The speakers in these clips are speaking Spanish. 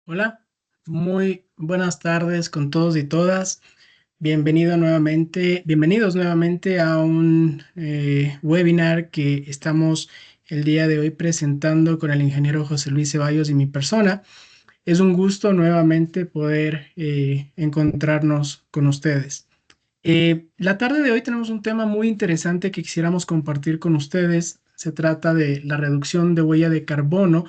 Hola, muy buenas tardes con todos y todas. Bienvenidos nuevamente a un webinar que estamos el día de hoy presentando con el ingeniero José Luis Ceballos y mi persona. Es un gusto nuevamente poder encontrarnos con ustedes. La tarde de hoy tenemos un tema muy interesante que quisiéramos compartir con ustedes. Se trata de la reducción de huella de carbono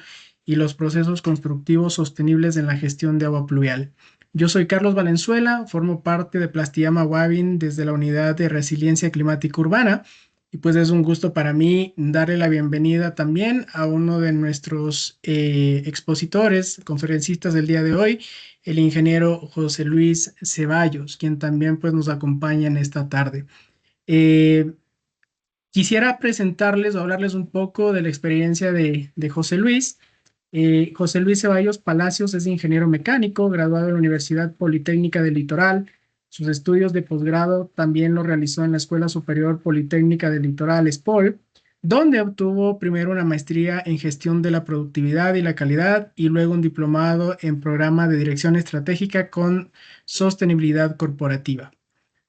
y los procesos constructivos sostenibles en la gestión de agua pluvial. Yo soy Carlos Valenzuela, formo parte de Plastiyama Wavin desde la Unidad de Resiliencia Climática Urbana y pues es un gusto para mí darle la bienvenida también a uno de nuestros expositores, conferencistas del día de hoy, el ingeniero José Luis Ceballos, quien también pues nos acompaña en esta tarde. Eh, Quisiera presentarles o hablarles un poco de la experiencia de José Luis. José Luis Ceballos Palacios es ingeniero mecánico, graduado de la Universidad Politécnica del Litoral. Sus estudios de posgrado también los realizó en la Escuela Superior Politécnica del Litoral, ESPOL, donde obtuvo primero una maestría en gestión de la productividad y la calidad y luego un diplomado en programa de dirección estratégica con sostenibilidad corporativa.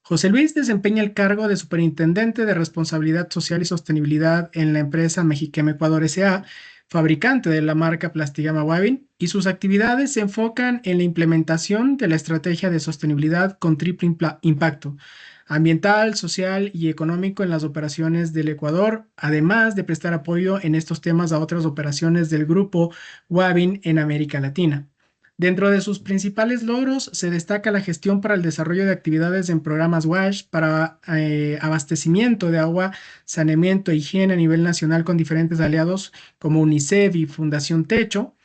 José Luis desempeña el cargo de Superintendente de Responsabilidad Social y Sostenibilidad en la empresa Mexichem Ecuador S.A., fabricante de la marca Plastigama Wavin, y sus actividades se enfocan en la implementación de la estrategia de sostenibilidad con triple impacto ambiental, social y económico en las operaciones del Ecuador, además de prestar apoyo en estos temas a otras operaciones del grupo Wavin en América Latina. Dentro de sus principales logros se destaca la gestión para el desarrollo de actividades en programas WASH para abastecimiento de agua, saneamiento e higiene a nivel nacional con diferentes aliados como UNICEF y Fundación Techo.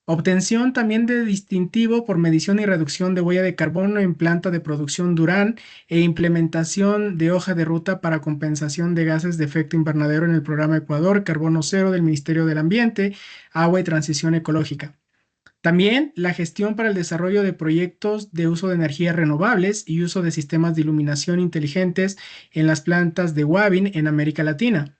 Obtención también de distintivo por medición y reducción de huella de carbono en planta de producción Durán e implementación de hoja de ruta para compensación de gases de efecto invernadero en el programa Ecuador Carbono Cero del Ministerio del Ambiente, Agua y Transición Ecológica. También la gestión para el desarrollo de proyectos de uso de energías renovables y uso de sistemas de iluminación inteligentes en las plantas de Wavin en América Latina.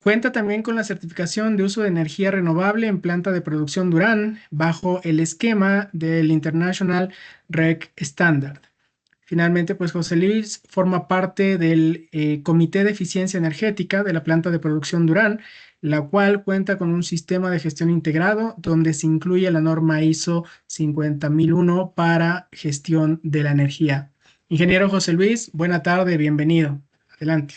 Cuenta también con la certificación de uso de energía renovable en planta de producción Durán bajo el esquema del International REC Standard. Finalmente, pues José Luis forma parte del Comité de Eficiencia Energética de la planta de producción Durán, la cual cuenta con un sistema de gestión integrado donde se incluye la norma ISO 50001 para gestión de la energía. Ingeniero José Luis, buena tarde, bienvenido. Adelante.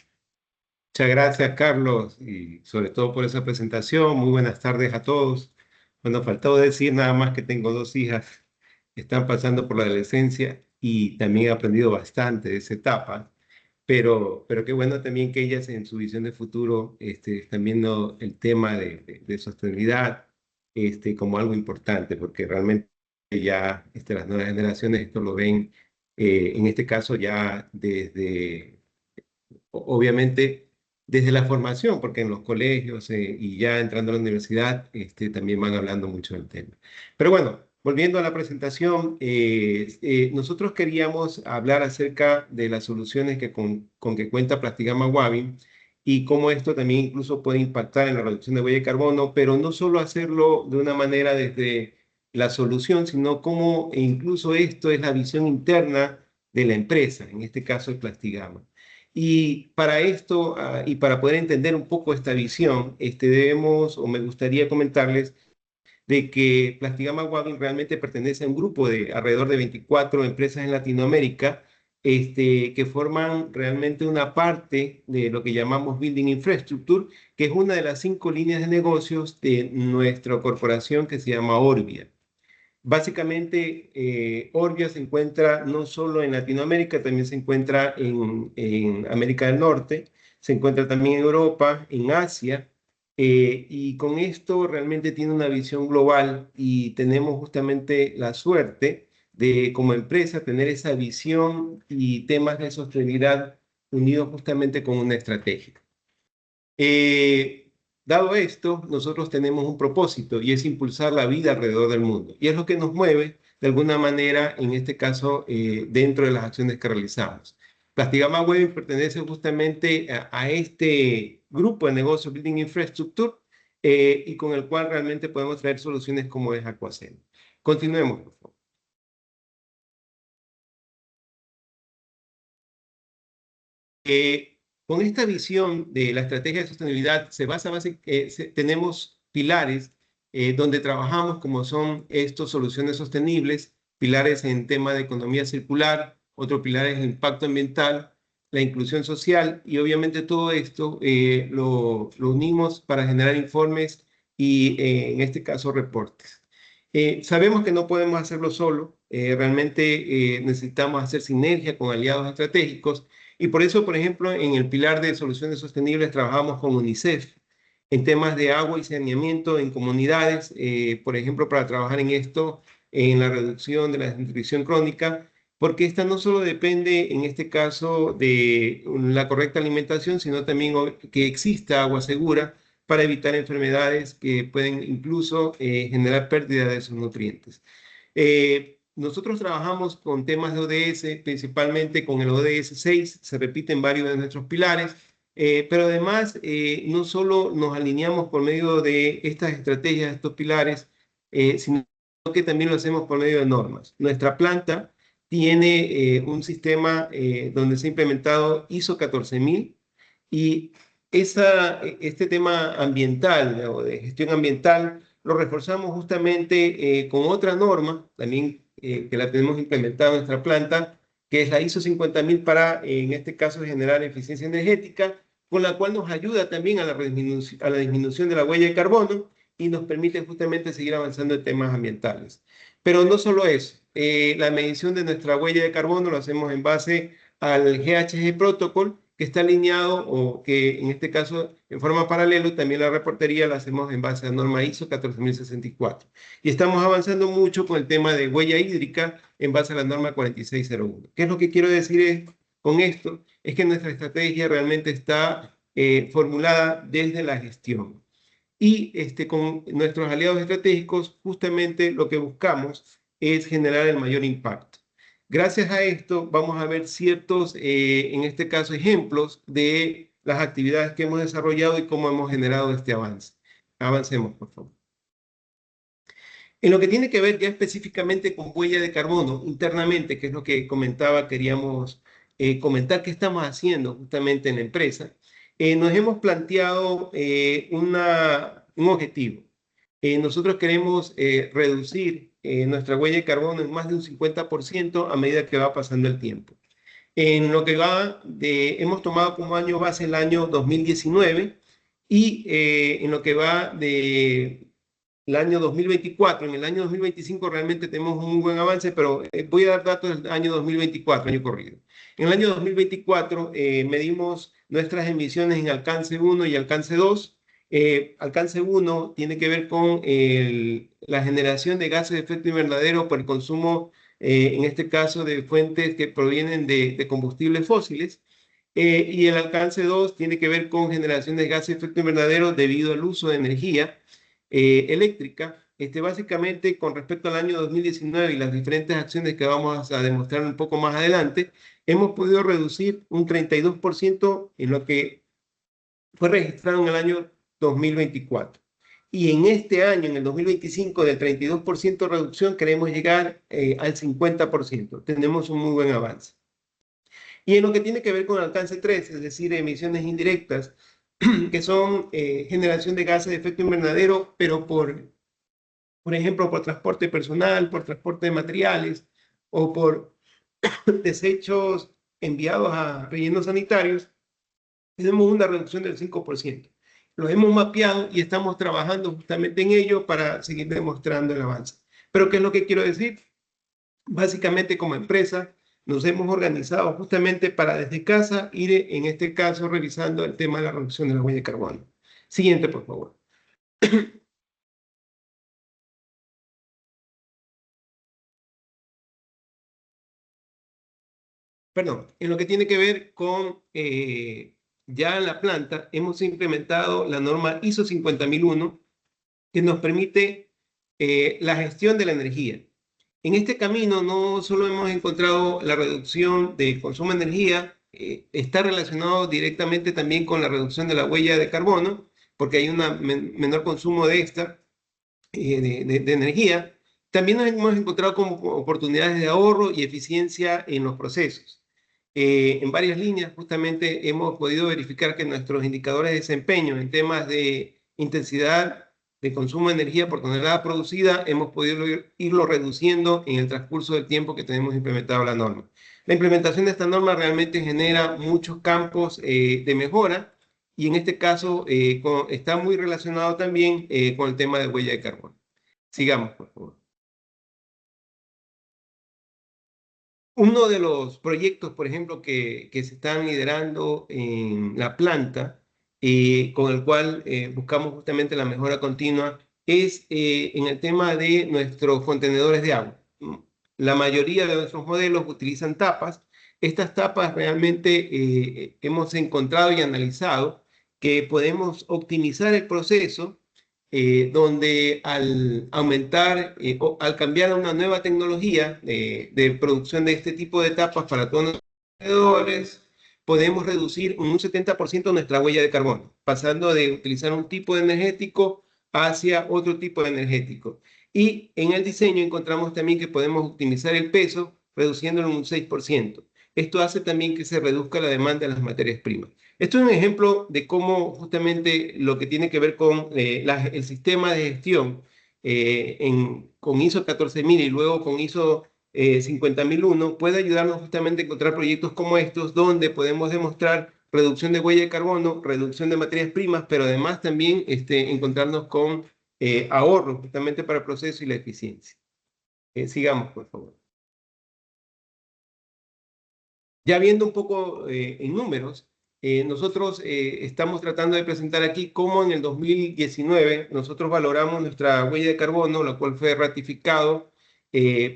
Muchas gracias, Carlos, y sobre todo por esa presentación. Muy buenas tardes a todos. Bueno, faltaba decir nada más que tengo dos hijas que están pasando por la adolescencia y también he aprendido bastante de esa etapa, pero qué bueno también que ellas en su visión de futuro están viendo el tema de sostenibilidad como algo importante, porque realmente ya las nuevas generaciones esto lo ven, en este caso ya desde obviamente desde la formación, porque en los colegios y ya entrando a la universidad también van hablando mucho del tema. Pero bueno, volviendo a la presentación, nosotros queríamos hablar acerca de las soluciones con que cuenta Plastigama Wavin y cómo esto también incluso puede impactar en la reducción de huella de carbono, pero no solo hacerlo de una manera desde la solución, sino cómo incluso esto es la visión interna de la empresa, en este caso es Plastigama. Y para esto, y para poder entender un poco esta visión, debemos, o me gustaría comentarles, de que Plastigama Wavin realmente pertenece a un grupo de alrededor de 24 empresas en Latinoamérica, que forman realmente una parte de lo que llamamos Building Infrastructure, que es una de las 5 líneas de negocios de nuestra corporación que se llama Orbia. Básicamente, Orbia se encuentra no solo en Latinoamérica, también se encuentra en América del Norte, se encuentra también en Europa, en Asia, y con esto realmente tiene una visión global y tenemos justamente la suerte de, como empresa, tener esa visión y temas de sostenibilidad unidos justamente con una estrategia. Dado esto, nosotros tenemos un propósito y es impulsar la vida alrededor del mundo. Y es lo que nos mueve, de alguna manera, en este caso, dentro de las acciones que realizamos. Plastigama Web pertenece justamente a este grupo de negocios Building Infrastructure y con el cual realmente podemos traer soluciones como es Aquacel. Continuemos, por favor. Con esta visión de la estrategia de sostenibilidad tenemos pilares donde trabajamos como son estos soluciones sostenibles, pilares en tema de economía circular, otro pilar es el impacto ambiental, la inclusión social y obviamente todo esto lo unimos para generar informes y en este caso reportes. Sabemos que no podemos hacerlo solo, realmente necesitamos hacer sinergia con aliados estratégicos y por eso, por ejemplo, en el pilar de soluciones sostenibles trabajamos con UNICEF en temas de agua y saneamiento en comunidades, por ejemplo, para trabajar en esto, en la reducción de la desnutrición crónica, porque esta no solo depende, en este caso, de la correcta alimentación, sino también que exista agua segura para evitar enfermedades que pueden incluso generar pérdida de esos nutrientes. Nosotros trabajamos con temas de ODS, principalmente con el ODS 6, se repiten varios de nuestros pilares, pero además no solo nos alineamos por medio de estas estrategias, estos pilares, sino que también lo hacemos por medio de normas. Nuestra planta tiene un sistema donde se ha implementado ISO 14000 y este tema ambiental o de gestión ambiental lo reforzamos justamente con otra norma, también que la tenemos implementada en nuestra planta, que es la ISO 50000 para, en este caso, generar eficiencia energética, con la cual nos ayuda también a la disminución de la huella de carbono y nos permite justamente seguir avanzando en temas ambientales. Pero no solo eso, la medición de nuestra huella de carbono lo hacemos en base al GHG Protocol, que está alineado o que en este caso en forma paralela también la reportería la hacemos en base a norma ISO 14064. Y estamos avanzando mucho con el tema de huella hídrica en base a la norma 4601. ¿Qué es lo que quiero decir con esto? Es que nuestra estrategia realmente está formulada desde la gestión. Y con nuestros aliados estratégicos, justamente lo que buscamos es generar el mayor impacto. Gracias a esto vamos a ver ciertos, en este caso, ejemplos de las actividades que hemos desarrollado y cómo hemos generado este avance. Avancemos, por favor. En lo que tiene que ver ya específicamente con huella de carbono internamente, que es lo que comentaba, queríamos comentar qué estamos haciendo justamente en la empresa, nos hemos planteado un objetivo. Nosotros queremos reducir nuestra huella de carbono en más de un 50% a medida que va pasando el tiempo. En lo que hemos tomado como año base el año 2019 y en lo que va de el año 2024, en el año 2025 realmente tenemos un muy buen avance, pero voy a dar datos del año 2024, año corrido. En el año 2024 medimos nuestras emisiones en alcance 1 y alcance 2. Alcance 1 tiene que ver con la generación de gases de efecto invernadero por el consumo, en este caso, de fuentes que provienen de combustibles fósiles. Y el alcance 2 tiene que ver con generación de gases de efecto invernadero debido al uso de energía eléctrica. Básicamente, con respecto al año 2019 y las diferentes acciones que vamos a demostrar un poco más adelante, hemos podido reducir un 32% en lo que fue registrado en el año 2024. Y en este año, en el 2025, del 32% de reducción, queremos llegar al 50%. Tenemos un muy buen avance. Y en lo que tiene que ver con el alcance 3, es decir, emisiones indirectas, que son generación de gases de efecto invernadero, pero por ejemplo, por transporte personal, por transporte de materiales o por desechos enviados a rellenos sanitarios, tenemos una reducción del 5%. Lo hemos mapeado y estamos trabajando justamente en ello para seguir demostrando el avance. Pero ¿qué es lo que quiero decir? Básicamente, como empresa, nos hemos organizado justamente para desde casa ir, en este caso, revisando el tema de la reducción de la huella de carbono. Siguiente, por favor. Perdón, en lo que tiene que ver con ya en la planta, hemos implementado la norma ISO 50001 que nos permite la gestión de la energía. En este camino no solo hemos encontrado la reducción de consumo de energía, está relacionado directamente también con la reducción de la huella de carbono, porque hay un menor consumo de esta, de energía, También nos hemos encontrado con oportunidades de ahorro y eficiencia en los procesos. En varias líneas, justamente hemos podido verificar que nuestros indicadores de desempeño en temas de intensidad de consumo de energía por tonelada producida, hemos podido irlo reduciendo en el transcurso del tiempo que tenemos implementado la norma. La implementación de esta norma realmente genera muchos campos de mejora y en este caso está muy relacionado también con el tema de huella de carbono. Sigamos, por favor. Uno de los proyectos, por ejemplo, que se están liderando en la planta, con el cual buscamos justamente la mejora continua, es en el tema de nuestros contenedores de agua. La mayoría de nuestros modelos utilizan tapas. Estas tapas realmente hemos encontrado y analizado que podemos optimizar el proceso donde al aumentar o al cambiar a una nueva tecnología de producción de este tipo de tapas para todos los consumidores, podemos reducir un 70% nuestra huella de carbono, pasando de utilizar un tipo de energético hacia otro tipo de energético. Y en el diseño encontramos también que podemos optimizar el peso, reduciéndolo en un 6%. Esto hace también que se reduzca la demanda de las materias primas. Esto es un ejemplo de cómo justamente lo que tiene que ver con el sistema de gestión con ISO 14000 y luego con ISO 50001 puede ayudarnos justamente a encontrar proyectos como estos donde podemos demostrar reducción de huella de carbono, reducción de materias primas, pero además también encontrarnos con ahorros justamente para el proceso y la eficiencia. Sigamos, por favor. Ya viendo un poco en números, nosotros estamos tratando de presentar aquí cómo en el 2019 nosotros valoramos nuestra huella de carbono, la cual fue ratificado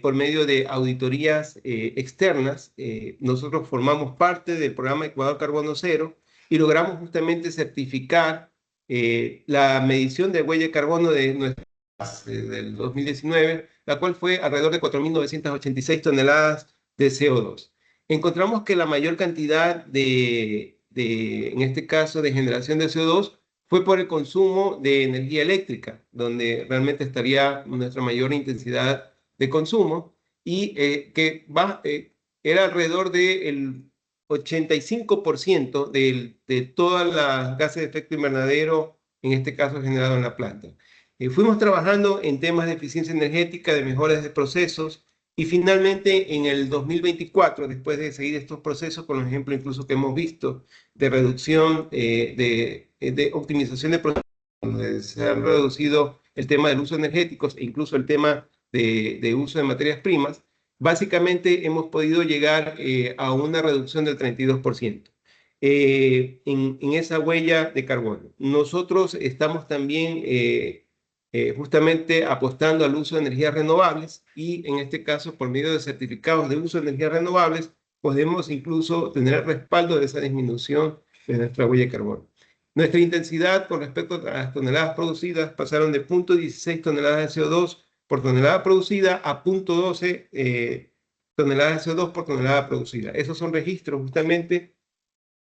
por medio de auditorías externas. Nosotros formamos parte del programa Ecuador Carbono Cero y logramos justamente certificar la medición de huella de carbono de nuestra del 2019, la cual fue alrededor de 4.986 toneladas de CO2. Encontramos que la mayor cantidad en este caso, de generación de CO2 fue por el consumo de energía eléctrica, donde realmente estaría nuestra mayor intensidad de consumo y era alrededor del 85% de todas las gases de efecto invernadero, en este caso generado en la planta. Fuimos trabajando en temas de eficiencia energética, de mejoras de procesos, y finalmente, en el 2024, después de seguir estos procesos, con los ejemplos incluso que hemos visto de reducción, de optimización de procesos, donde se ha reducido el tema del uso de energéticos e incluso el tema de uso de materias primas, básicamente hemos podido llegar a una reducción del 32% en esa huella de carbono. Nosotros estamos también justamente apostando al uso de energías renovables y en este caso por medio de certificados de uso de energías renovables podemos incluso tener el respaldo de esa disminución de nuestra huella de carbono. Nuestra intensidad con respecto a las toneladas producidas pasaron de 0.16 toneladas de CO2 por tonelada producida a 0.12 toneladas de CO2 por tonelada producida. Esos son registros justamente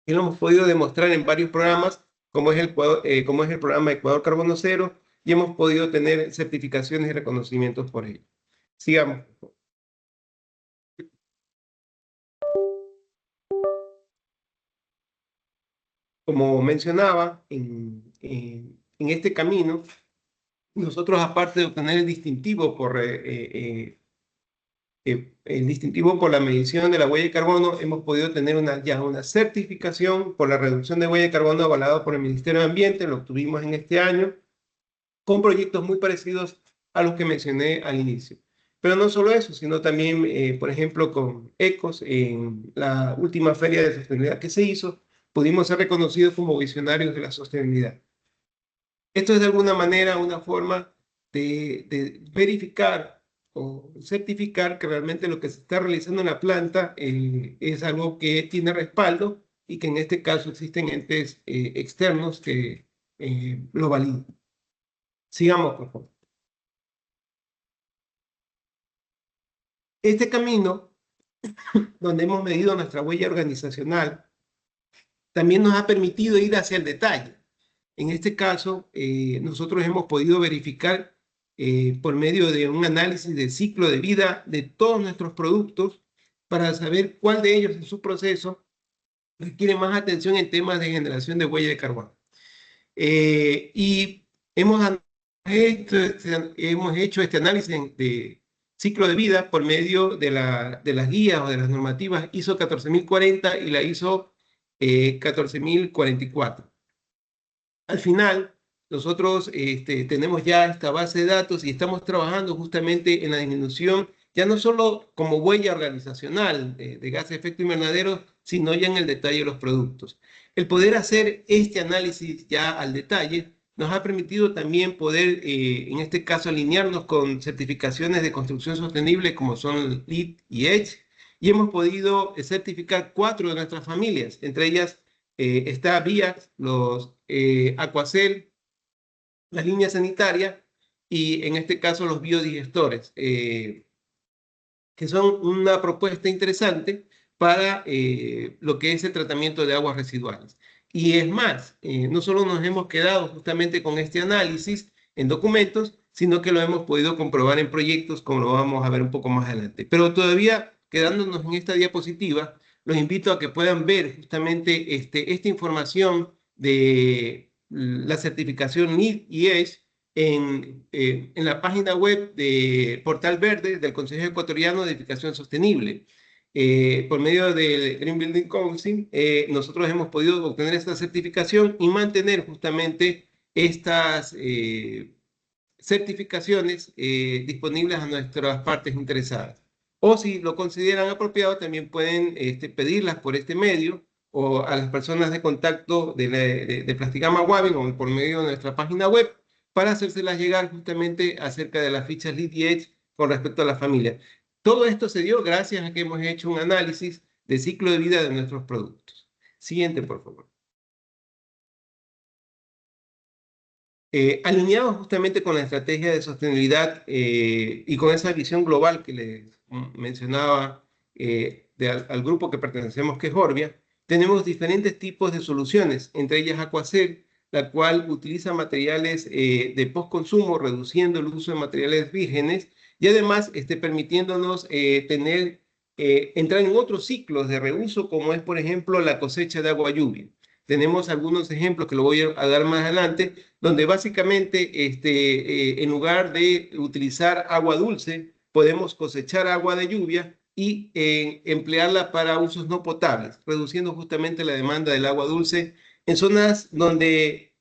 que lo hemos podido demostrar en varios programas, como es el programa Ecuador Carbono Cero, y hemos podido tener certificaciones y reconocimientos por ello. Sigamos. Como mencionaba, en este camino, nosotros aparte de obtener el distintivo por la medición de la huella de carbono, hemos podido tener ya una certificación por la reducción de huella de carbono avalado por el Ministerio de Ambiente, lo obtuvimos en este año, con proyectos muy parecidos a los que mencioné al inicio. Pero no solo eso, sino también, por ejemplo, con ECOS, en la última feria de sostenibilidad que se hizo, pudimos ser reconocidos como visionarios de la sostenibilidad. Esto es de alguna manera una forma de verificar o certificar que realmente lo que se está realizando en la planta es algo que tiene respaldo y que en este caso existen entes externos que lo validan. Sigamos, por favor. Este camino, donde hemos medido nuestra huella organizacional, también nos ha permitido ir hacia el detalle. En este caso, nosotros hemos podido verificar por medio de un análisis del ciclo de vida de todos nuestros productos para saber cuál de ellos en su proceso requiere más atención en temas de generación de huella de carbono. Y hemos hecho este análisis de ciclo de vida por medio de las guías o de las normativas ISO 14040 y la ISO 14044. Al final, nosotros tenemos ya esta base de datos y estamos trabajando justamente en la disminución, ya no solo como huella organizacional de gases de efecto invernadero, sino ya en el detalle de los productos. El poder hacer este análisis ya al detalle nos ha permitido también poder, en este caso, alinearnos con certificaciones de construcción sostenible como son LEED y EDGE, y hemos podido certificar 4 de nuestras familias, entre ellas está VIAX, los Aquacel, las líneas sanitarias y en este caso los biodigestores, que son una propuesta interesante para lo que es el tratamiento de aguas residuales. Y es más, no solo nos hemos quedado justamente con este análisis en documentos, sino que lo hemos podido comprobar en proyectos, como lo vamos a ver un poco más adelante. Pero todavía, quedándonos en esta diapositiva, los invito a que puedan ver justamente esta información de la certificación NID y EDGE en la página web de Portal Verde del Consejo Ecuatoriano de Edificación Sostenible. Por medio del Green Building Council, nosotros hemos podido obtener esta certificación y mantener justamente estas certificaciones disponibles a nuestras partes interesadas. O si lo consideran apropiado, también pueden pedirlas por este medio o a las personas de contacto de Plastigama Wavin o por medio de nuestra página web para hacérselas llegar justamente acerca de las fichas LEED y EDGE con respecto a la familia. Todo esto se dio gracias a que hemos hecho un análisis de ciclo de vida de nuestros productos. Siguiente, por favor. Alineados justamente con la estrategia de sostenibilidad y con esa visión global que les mencionaba al grupo que pertenecemos, que es Orbia, tenemos diferentes tipos de soluciones, entre ellas Aquacel, la cual utiliza materiales de postconsumo, reduciendo el uso de materiales vírgenes y además permitiéndonos entrar en otros ciclos de reuso, como es, por ejemplo, la cosecha de agua lluvia. Tenemos algunos ejemplos que lo voy a dar más adelante, donde básicamente en lugar de utilizar agua dulce, podemos cosechar agua de lluvia y emplearla para usos no potables, reduciendo justamente la demanda del agua dulce en zonas donde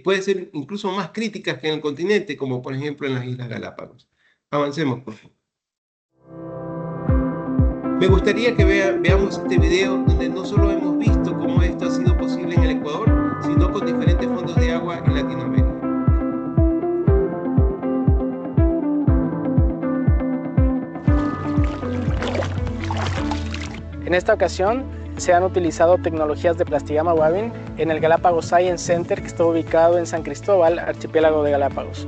puede ser incluso más críticas que en el continente, como por ejemplo en las Islas Galápagos. Avancemos, por favor. Me gustaría que veamos este video donde no solo hemos visto cómo esto ha sido posible en el Ecuador, sino con diferentes fondos de agua en Latinoamérica. En esta ocasión se han utilizado tecnologías de Plastigama Wavin en el Galápagos Science Center, que está ubicado en San Cristóbal, archipiélago de Galápagos.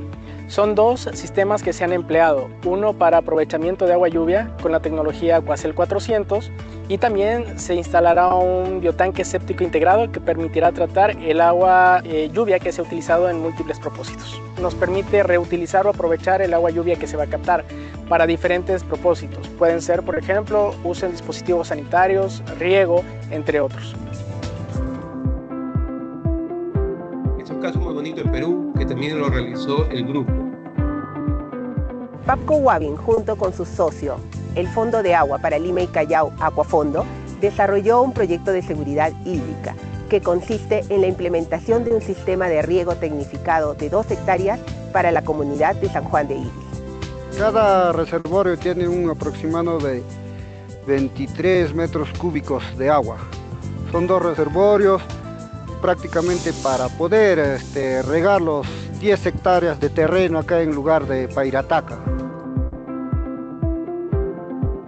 Son 2 sistemas que se han empleado, uno para aprovechamiento de agua lluvia con la tecnología Aquacel 400 y también se instalará un biotanque séptico integrado que permitirá tratar el agua lluvia que se ha utilizado en múltiples propósitos. Nos permite reutilizar o aprovechar el agua lluvia que se va a captar para diferentes propósitos. Pueden ser, por ejemplo, uso en dispositivos sanitarios, riego, entre otros. Es un caso muy bonito en Perú, que también lo realizó el grupo. Papco Wavin, junto con su socio, el Fondo de Agua para Lima y Callao, Aquafondo, desarrolló un proyecto de seguridad hídrica que consiste en la implementación de un sistema de riego tecnificado de 2 hectáreas para la comunidad de San Juan de Iris. Cada reservorio tiene un aproximado de 23 metros cúbicos de agua. Son 2 reservorios prácticamente para poder regar los 10 hectáreas de terreno acá en lugar de Pairataca.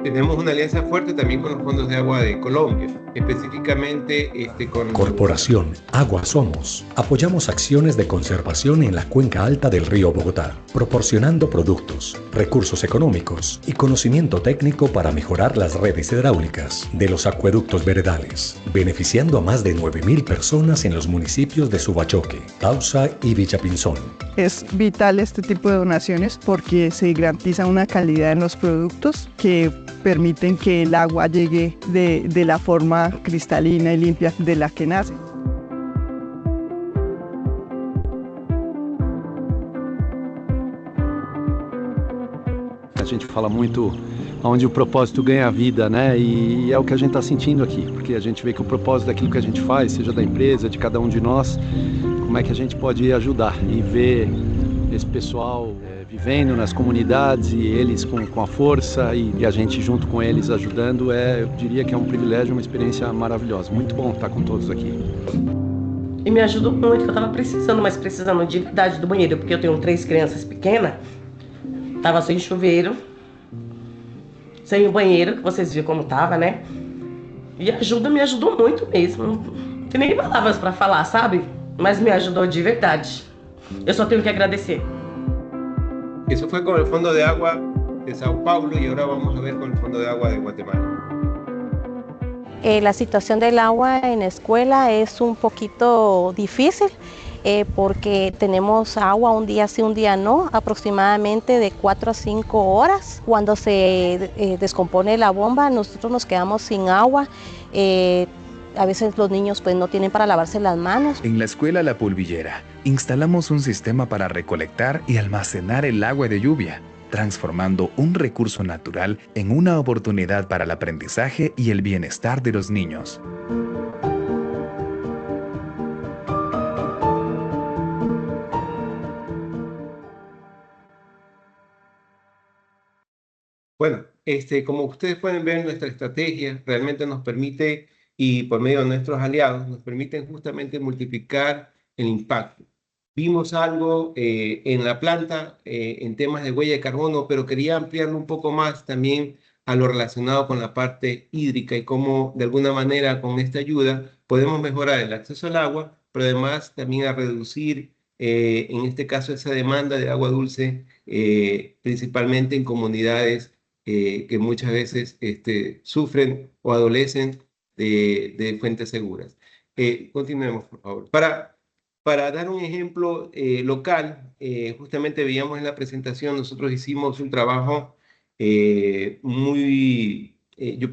Tenemos una alianza fuerte también con los fondos de agua de Colombia. específicamente con... Corporación Agua Somos. Apoyamos acciones de conservación en la cuenca alta del río Bogotá, proporcionando productos, recursos económicos y conocimiento técnico para mejorar las redes hidráulicas de los acueductos veredales, beneficiando a más de 9.000 personas en los municipios de Subachoque, Tausa y Villapinzón. Es vital este tipo de donaciones porque se garantiza una calidad en los productos que permiten que el agua llegue de la forma cristalina y limpia de la que nace. A gente fala muito onde o propósito ganha vida, né? E é o que a gente está sentindo aqui, porque a gente vê que o propósito daquilo que a gente faz, seja da empresa, de cada um de nós, como é que a gente pode ajudar e ver esse pessoal vivendo nas comunidades e eles com a força e a gente junto com eles ajudando, eu diria que é um privilégio, uma experiência maravilhosa. Muito bom estar com todos aqui. E me ajudou muito, que eu estava precisando, mas precisando de verdade do banheiro, porque eu tenho 3 crianças pequenas, tava sem chuveiro, sem o banheiro, que vocês viram como tava, né? E me ajudou muito mesmo. Não tem nem palavras para falar, sabe? Mas me ajudou de verdade. Eu só tenho que agradecer. Eso fue con el Fondo de Agua de Sao Paulo y ahora vamos a ver con el Fondo de Agua de Guatemala. La situación del agua en la escuela es un poquito difícil porque tenemos agua un día sí, un día no, aproximadamente de 4 a 5 horas. Cuando se descompone la bomba, nosotros nos quedamos sin agua. A veces los niños pues no tienen para lavarse las manos. En la escuela La Pulvillera instalamos un sistema para recolectar y almacenar el agua de lluvia, transformando un recurso natural en una oportunidad para el aprendizaje y el bienestar de los niños. Bueno, como ustedes pueden ver, nuestra estrategia realmente nos permite, y por medio de nuestros aliados, nos permiten justamente multiplicar el impacto. Vimos algo en la planta en temas de huella de carbono, pero quería ampliarlo un poco más también a lo relacionado con la parte hídrica y cómo de alguna manera con esta ayuda podemos mejorar el acceso al agua, pero además también a reducir en este caso esa demanda de agua dulce, principalmente en comunidades que muchas veces sufren o adolecen de fuentes seguras. Continuemos, por favor. Para dar un ejemplo local, justamente veíamos en la presentación, nosotros hicimos un trabajo yo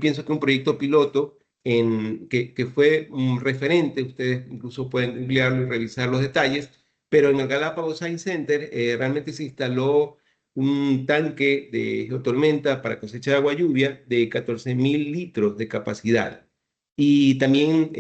pienso que un proyecto piloto que fue un referente, ustedes incluso pueden emplearlo y revisar los detalles, pero en el Galápagos Science Center realmente se instaló un tanque de geotormenta para cosecha de agua lluvia de 14.000 litros de capacidad. Y también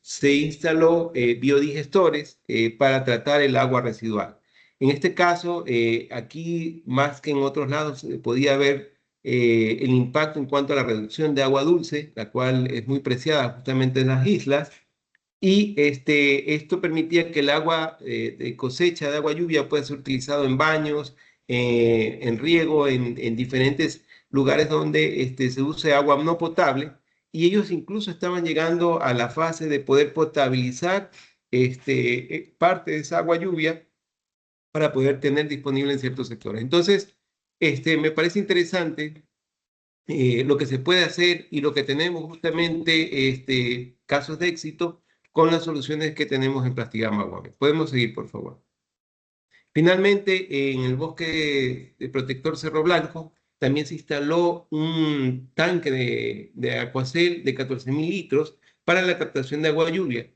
se instaló biodigestores para tratar el agua residual. En este caso, aquí más que en otros lados, se podía ver el impacto en cuanto a la reducción de agua dulce, la cual es muy preciada justamente en las islas, y esto permitía que el agua de cosecha de agua lluvia pueda ser utilizado en baños, en riego, en diferentes lugares donde se use agua no potable, y ellos incluso estaban llegando a la fase de poder potabilizar parte de esa agua lluvia para poder tener disponible en ciertos sectores. Entonces, me parece interesante lo que se puede hacer y lo que tenemos justamente casos de éxito con las soluciones que tenemos en Plastigama Guame. Podemos seguir, por favor. Finalmente, en el bosque de protector Cerro Blanco, también se instaló un tanque de Aquacel de 14.000 litros para la captación de agua lluvia.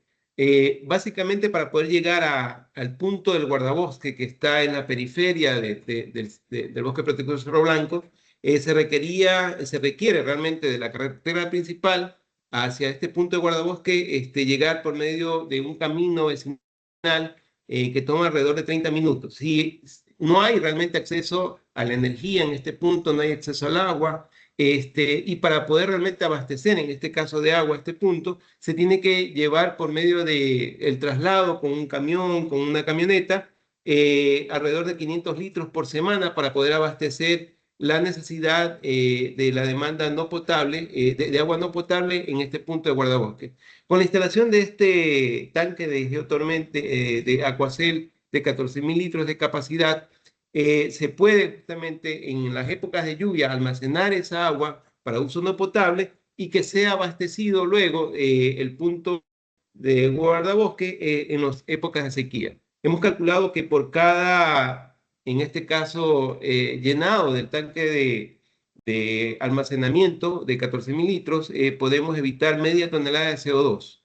Básicamente para poder llegar al punto del guardabosque que está en la periferia del bosque protector Cerro Blanco, se requiere realmente de la carretera principal hacia este punto de guardabosque, llegar por medio de un camino vecinal que toma alrededor de 30 minutos. Si no hay realmente acceso a la energía en este punto, no hay acceso al agua, y para poder realmente abastecer, en este caso de agua, este punto, se tiene que llevar por medio del traslado con un camión, con una camioneta, alrededor de 500 litros por semana para poder abastecer la necesidad de la demanda no potable, de agua no potable en este punto de guardabosques. Con la instalación de este tanque de geotormente de Aquacel de 14.000 litros de capacidad, se puede justamente en las épocas de lluvia almacenar esa agua para uso no potable y que sea abastecido luego el punto de guardabosque en las épocas de sequía. Hemos calculado que por cada, en este caso, llenado del tanque de almacenamiento de 14.000 litros, podemos evitar media tonelada de CO2.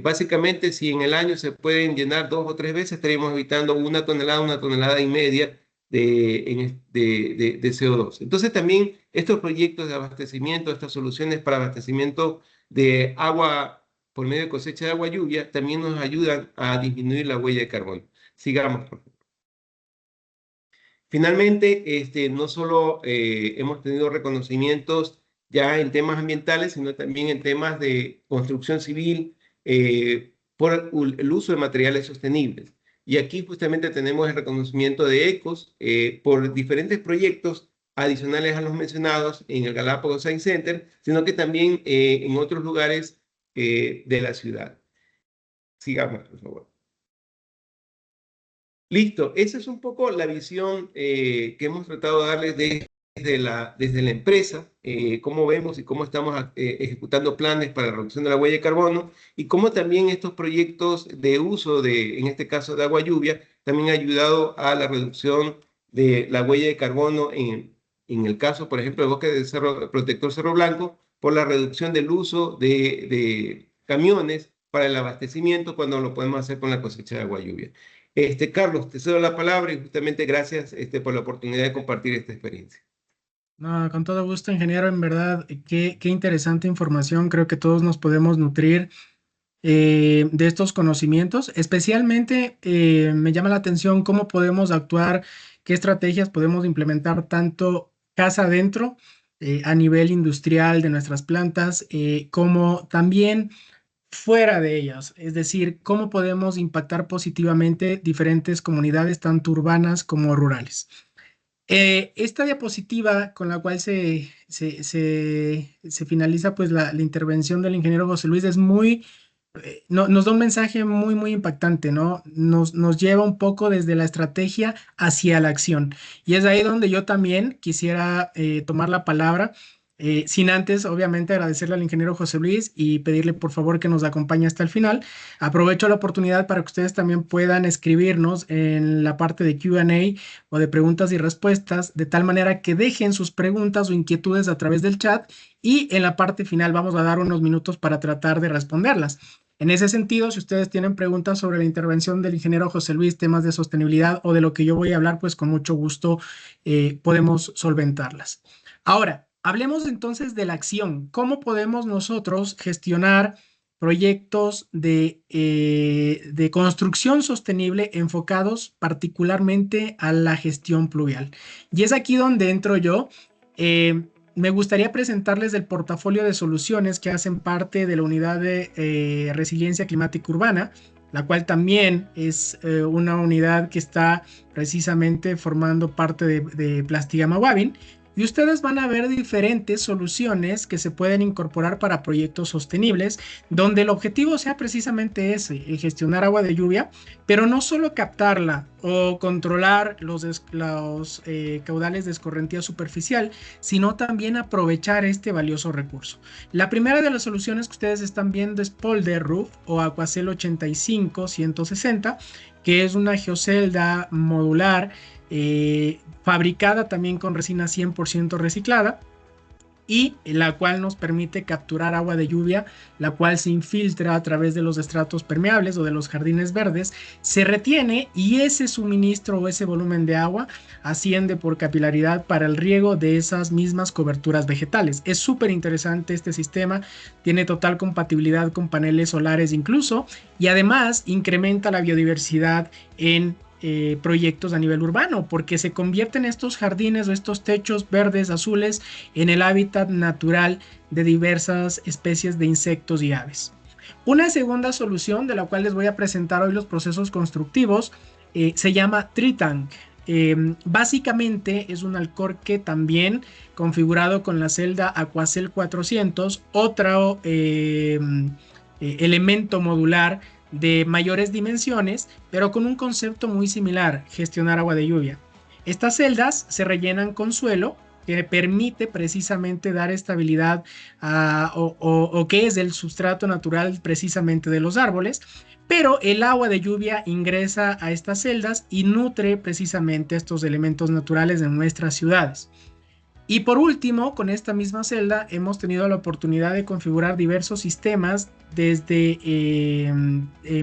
Básicamente, si en el año se pueden llenar 2 o 3 veces, estaríamos evitando una tonelada y media de CO2. Entonces también estos proyectos de abastecimiento, estas soluciones para abastecimiento de agua por medio de cosecha de agua lluvia, también nos ayudan a disminuir la huella de carbono. Sigamos, por favor. Finalmente, no solo hemos tenido reconocimientos ya en temas ambientales, sino también en temas de construcción civil por el uso de materiales sostenibles. Y aquí justamente tenemos el reconocimiento de ECOS por diferentes proyectos adicionales a los mencionados en el Galápagos Science Center, sino que también en otros lugares de la ciudad. Sigamos, por favor. Listo, esa es un poco la visión que hemos tratado de darles desde la empresa, cómo vemos y cómo estamos ejecutando planes para la reducción de la huella de carbono y cómo también estos proyectos de uso en este caso de agua lluvia, también han ayudado a la reducción de la huella de carbono en el caso, por ejemplo, del bosque de protector Cerro Blanco, por la reducción del uso de camiones para el abastecimiento cuando lo podemos hacer con la cosecha de agua lluvia. Carlos, te cedo la palabra y justamente gracias por la oportunidad de compartir esta experiencia. No, con todo gusto, ingeniero, en verdad, qué interesante información. Creo que todos nos podemos nutrir de estos conocimientos. Especialmente me llama la atención cómo podemos actuar, qué estrategias podemos implementar tanto casa adentro, a nivel industrial de nuestras plantas, como también fuera de ellas, es decir, cómo podemos impactar positivamente diferentes comunidades, tanto urbanas como rurales. Esta diapositiva con la cual se finaliza pues la intervención del ingeniero José Luis es muy, nos da un mensaje muy impactante, ¿no? Nos lleva un poco desde la estrategia hacia la acción. Y es ahí donde yo también quisiera tomar la palabra. Sin antes, obviamente, agradecerle al ingeniero José Luis y pedirle por favor que nos acompañe hasta el final. Aprovecho la oportunidad para que ustedes también puedan escribirnos en la parte de Q&A o de preguntas y respuestas, de tal manera que dejen sus preguntas o inquietudes a través del chat y en la parte final vamos a dar unos minutos para tratar de responderlas. En ese sentido, si ustedes tienen preguntas sobre la intervención del ingeniero José Luis, temas de sostenibilidad o de lo que yo voy a hablar, pues con mucho gusto podemos solventarlas. Ahora, hablemos entonces de la acción. ¿Cómo podemos nosotros gestionar proyectos de construcción sostenible enfocados particularmente a la gestión pluvial? Y es aquí donde entro yo. Me gustaría presentarles el portafolio de soluciones que hacen parte de la unidad de resiliencia climática urbana, la cual también es una unidad que está precisamente formando parte de Plastigama Wavin. Y ustedes van a ver diferentes soluciones que se pueden incorporar para proyectos sostenibles, donde el objetivo sea precisamente ese, gestionar agua de lluvia, pero no solo captarla o controlar los caudales de escorrentía superficial, sino también aprovechar este valioso recurso. La primera de las soluciones que ustedes están viendo es Polder Roof o Aquacel 85-160, que es una geocelda modular fabricada también con resina 100% reciclada y la cual nos permite capturar agua de lluvia, la cual se infiltra a través de los estratos permeables o de los jardines verdes, se retiene y ese suministro o ese volumen de agua asciende por capilaridad para el riego de esas mismas coberturas vegetales. Es súper interesante este sistema, tiene total compatibilidad con paneles solares incluso y además incrementa la biodiversidad en proyectos a nivel urbano, porque se convierten estos jardines o estos techos verdes azules en el hábitat natural de diversas especies de insectos y aves. Una segunda solución de la cual les voy a presentar hoy los procesos constructivos se llama Tree Tank. Básicamente es un alcorque también configurado con la celda Aquacel 400, otro elemento modular de mayores dimensiones, pero con un concepto muy similar: gestionar agua de lluvia. Estas celdas se rellenan con suelo, que permite precisamente dar estabilidad o que es el sustrato natural precisamente de los árboles, pero el agua de lluvia ingresa a estas celdas y nutre precisamente estos elementos naturales de nuestras ciudades. Y por último, con esta misma celda hemos tenido la oportunidad de configurar diversos sistemas, desde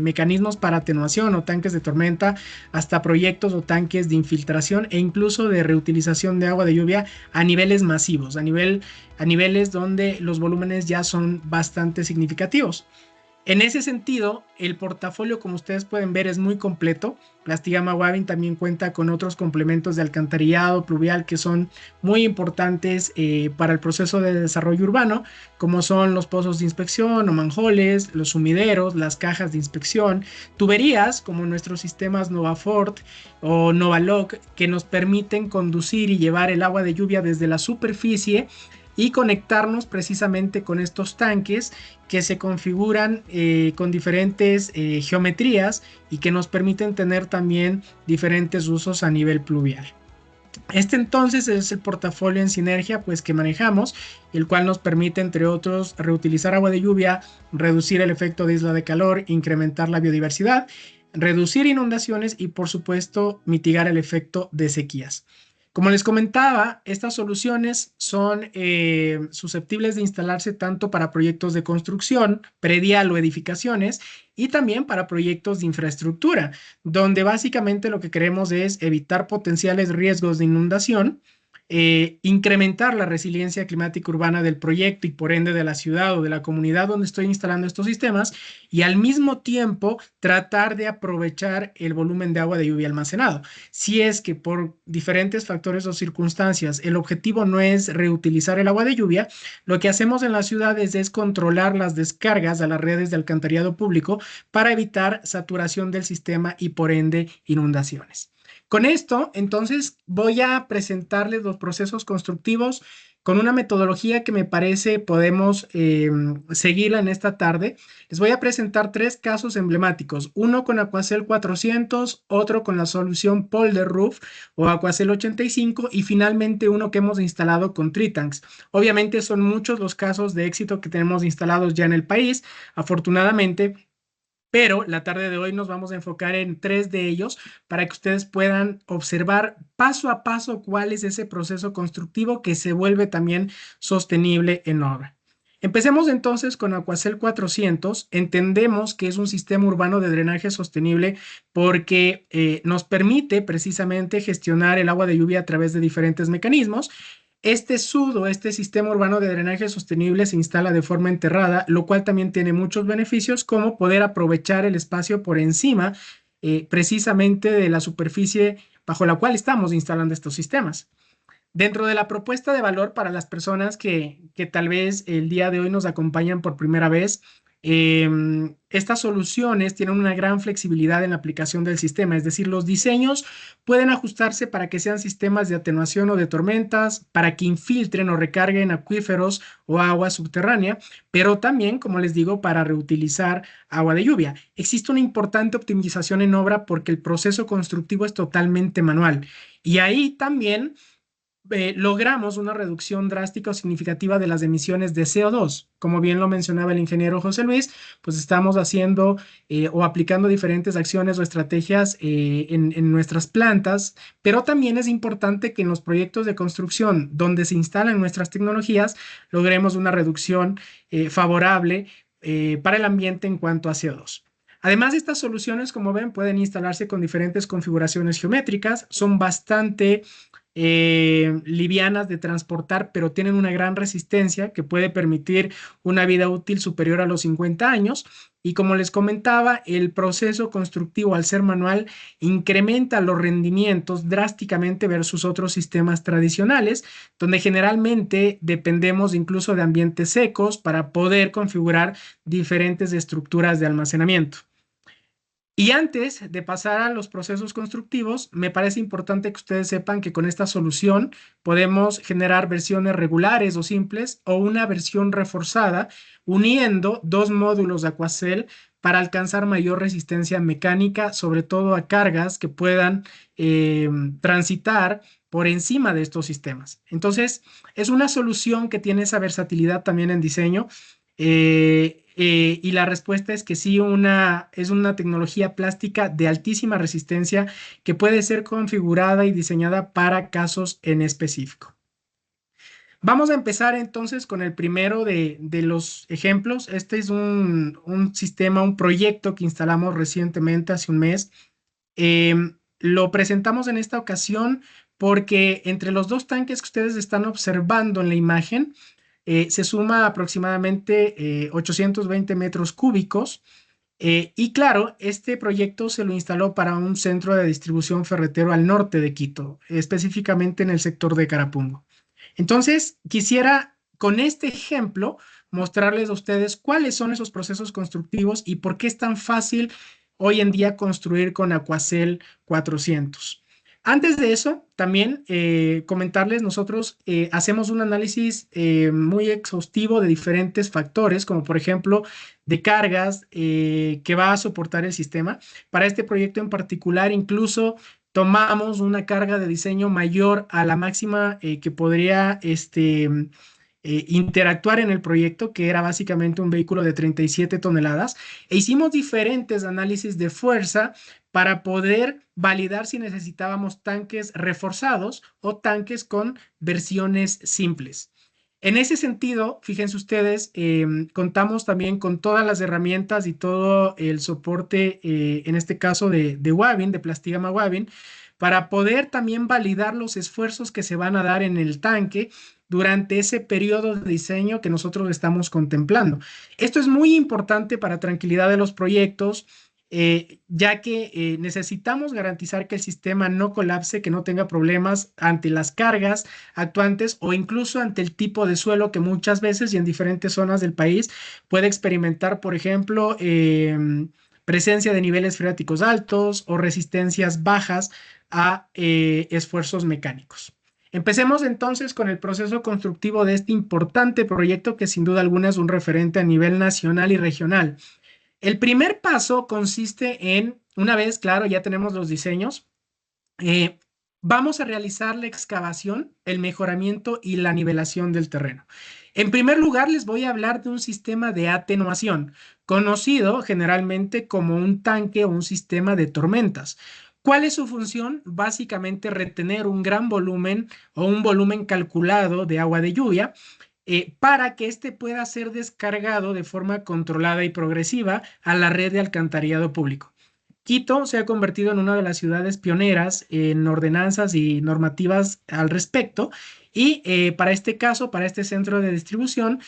mecanismos para atenuación o tanques de tormenta, hasta proyectos o tanques de infiltración e incluso de reutilización de agua de lluvia a niveles masivos, a niveles donde los volúmenes ya son bastante significativos. En ese sentido, el portafolio, como ustedes pueden ver, es muy completo. Plastigama Wavin también cuenta con otros complementos de alcantarillado pluvial que son muy importantes para el proceso de desarrollo urbano, como son los pozos de inspección o manjoles, los sumideros, las cajas de inspección, tuberías como nuestros sistemas NovaFort o NovaLock, que nos permiten conducir y llevar el agua de lluvia desde la superficie y conectarnos precisamente con estos tanques que se configuran con diferentes geometrías y que nos permiten tener también diferentes usos a nivel pluvial. Este entonces es el portafolio en sinergia pues que manejamos, el cual nos permite, entre otros, reutilizar agua de lluvia, reducir el efecto de isla de calor, incrementar la biodiversidad, reducir inundaciones y, por supuesto, mitigar el efecto de sequías. Como les comentaba, estas soluciones son susceptibles de instalarse tanto para proyectos de construcción, predial o edificaciones, y también para proyectos de infraestructura, donde básicamente lo que queremos es evitar potenciales riesgos de inundación, incrementar la resiliencia climática urbana del proyecto y por ende de la ciudad o de la comunidad donde estoy instalando estos sistemas, y al mismo tiempo tratar de aprovechar el volumen de agua de lluvia almacenado. Si es que por diferentes factores o circunstancias el objetivo no es reutilizar el agua de lluvia, lo que hacemos en las ciudades es controlar las descargas a las redes de alcantarillado público para evitar saturación del sistema y por ende inundaciones. Con esto, entonces, voy a presentarles los procesos constructivos con una metodología que me parece podemos seguirla en esta tarde. Les voy a presentar 3 casos emblemáticos: uno con Aquacel 400, otro con la solución Polder Roof o Aquacel 85 y finalmente uno que hemos instalado con Tritanks. Obviamente son muchos los casos de éxito que tenemos instalados ya en el país, afortunadamente, pero la tarde de hoy nos vamos a enfocar en 3 de ellos para que ustedes puedan observar paso a paso cuál es ese proceso constructivo que se vuelve también sostenible en obra. Empecemos entonces con Aquacel 400. Entendemos que es un sistema urbano de drenaje sostenible porque nos permite precisamente gestionar el agua de lluvia a través de diferentes mecanismos. Este sistema urbano de drenaje sostenible se instala de forma enterrada, lo cual también tiene muchos beneficios, como poder aprovechar el espacio por encima precisamente de la superficie bajo la cual estamos instalando estos sistemas. Dentro de la propuesta de valor para las personas que tal vez el día de hoy nos acompañan por primera vez, estas soluciones tienen una gran flexibilidad en la aplicación del sistema, es decir, los diseños pueden ajustarse para que sean sistemas de atenuación o de tormentas, para que infiltren o recarguen acuíferos o agua subterránea, pero también, como les digo, para reutilizar agua de lluvia. Existe una importante optimización en obra porque el proceso constructivo es totalmente manual, y ahí también logramos una reducción drástica o significativa de las emisiones de CO2. Como bien lo mencionaba el ingeniero José Luis, pues estamos haciendo o aplicando diferentes acciones o estrategias en nuestras plantas, pero también es importante que en los proyectos de construcción donde se instalan nuestras tecnologías logremos una reducción favorable para el ambiente en cuanto a CO2. Además, estas soluciones, como ven, pueden instalarse con diferentes configuraciones geométricas, son bastante livianas de transportar, pero tienen una gran resistencia que puede permitir una vida útil superior a los 50 años. Y como les comentaba, el proceso constructivo, al ser manual, incrementa los rendimientos drásticamente versus otros sistemas tradicionales, donde generalmente dependemos incluso de ambientes secos para poder configurar diferentes estructuras de almacenamiento. Y antes de pasar a los procesos constructivos, me parece importante que ustedes sepan que con esta solución podemos generar versiones regulares o simples o una versión reforzada uniendo dos módulos de Aquacel para alcanzar mayor resistencia mecánica, sobre todo a cargas que puedan transitar por encima de estos sistemas. Entonces, es una solución que tiene esa versatilidad también en diseño. Y la respuesta es que sí, es una tecnología plástica de altísima resistencia que puede ser configurada y diseñada para casos en específico. Vamos a empezar entonces con el primero de los ejemplos. Este es un sistema, un proyecto que instalamos recientemente, hace un mes. Lo presentamos en esta ocasión porque entre los dos tanques que ustedes están observando en la imagen, se suma aproximadamente 820 metros cúbicos. Y claro, este proyecto se lo instaló para un centro de distribución ferretero al norte de Quito, específicamente en el sector de Carapungo. Entonces, quisiera con este ejemplo mostrarles a ustedes cuáles son esos procesos constructivos y por qué es tan fácil hoy en día construir con Aquacel 400. Antes de eso, también comentarles, nosotros hacemos un análisis muy exhaustivo de diferentes factores, como por ejemplo de cargas que va a soportar el sistema. Para este proyecto en particular, incluso tomamos una carga de diseño mayor a la máxima que podría interactuar en el proyecto, que era básicamente un vehículo de 37 toneladas, e hicimos diferentes análisis de fuerza para poder validar si necesitábamos tanques reforzados o tanques con versiones simples. En ese sentido, fíjense ustedes, contamos también con todas las herramientas y todo el soporte, en este caso de Wavin, de Plastigama Wavin, para poder también validar los esfuerzos que se van a dar en el tanque durante ese periodo de diseño que nosotros estamos contemplando. Esto es muy importante para tranquilidad de los proyectos, ya que necesitamos garantizar que el sistema no colapse, que no tenga problemas ante las cargas actuantes o incluso ante el tipo de suelo que muchas veces y en diferentes zonas del país puede experimentar, por ejemplo, presencia de niveles freáticos altos o resistencias bajas a esfuerzos mecánicos. Empecemos entonces con el proceso constructivo de este importante proyecto que sin duda alguna es un referente a nivel nacional y regional. El primer paso consiste en, una vez, claro, ya tenemos los diseños, vamos a realizar la excavación, el mejoramiento y la nivelación del terreno. En primer lugar, les voy a hablar de un sistema de atenuación, conocido generalmente como un tanque o un sistema de tormentas. ¿Cuál es su función? Básicamente retener un gran volumen o un volumen calculado de agua de lluvia para que éste pueda ser descargado de forma controlada y progresiva a la red de alcantarillado público. Quito se ha convertido en una de las ciudades pioneras en ordenanzas y normativas al respecto. Y para este caso, para este centro de distribución,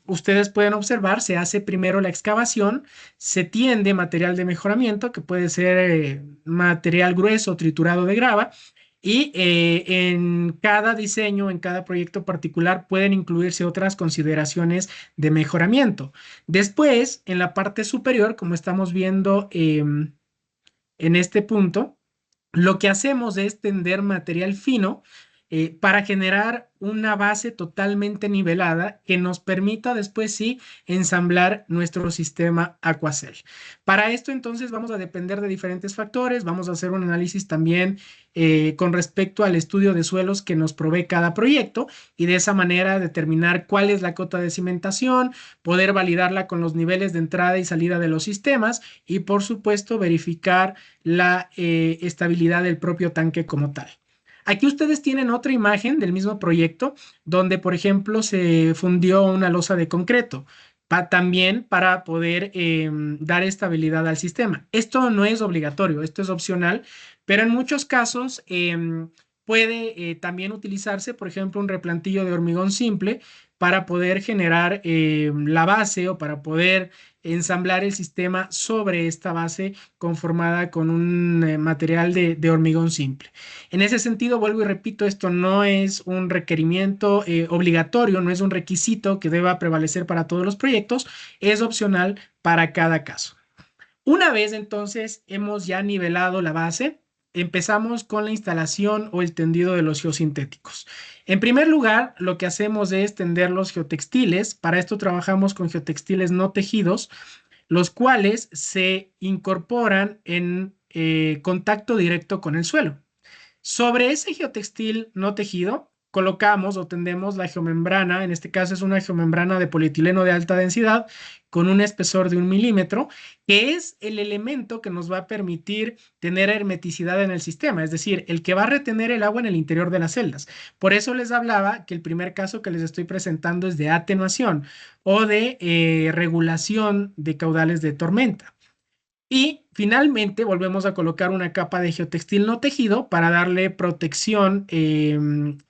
ustedes pueden observar, se hace primero la excavación, se tiende material de mejoramiento, que puede ser material grueso triturado de grava, y en cada diseño, en cada proyecto particular, pueden incluirse otras consideraciones de mejoramiento. Después, en la parte superior, como estamos viendo en este punto, lo que hacemos es tender material fino para generar una base totalmente nivelada que nos permita después sí ensamblar nuestro sistema Aquacel. Para esto entonces vamos a depender de diferentes factores, vamos a hacer un análisis también con respecto al estudio de suelos que nos provee cada proyecto y de esa manera determinar cuál es la cota de cimentación, poder validarla con los niveles de entrada y salida de los sistemas y por supuesto verificar la estabilidad del propio tanque como tal. Aquí ustedes tienen otra imagen del mismo proyecto donde, por ejemplo, se fundió una losa de concreto también para poder dar estabilidad al sistema. Esto no es obligatorio, esto es opcional, pero en muchos casos puede también utilizarse, por ejemplo, un replantillo de hormigón simple para poder generar la base o para poder ensamblar el sistema sobre esta base conformada con un material de hormigón simple. En ese sentido, vuelvo y repito, esto no es un requerimiento obligatorio, no es un requisito que deba prevalecer para todos los proyectos, es opcional para cada caso. Una vez entonces hemos ya nivelado la base, empezamos con la instalación o el tendido de los geosintéticos. En primer lugar, lo que hacemos es tender los geotextiles. Para esto trabajamos con geotextiles no tejidos, los cuales se incorporan en contacto directo con el suelo. Sobre ese geotextil no tejido, colocamos o tendemos la geomembrana. En este caso es una geomembrana de polietileno de alta densidad con un espesor de 1 milímetro, que es el elemento que nos va a permitir tener hermeticidad en el sistema, es decir, el que va a retener el agua en el interior de las celdas. Por eso les hablaba que el primer caso que les estoy presentando es de atenuación o de regulación de caudales de tormenta. Y finalmente volvemos a colocar una capa de geotextil no tejido para darle protección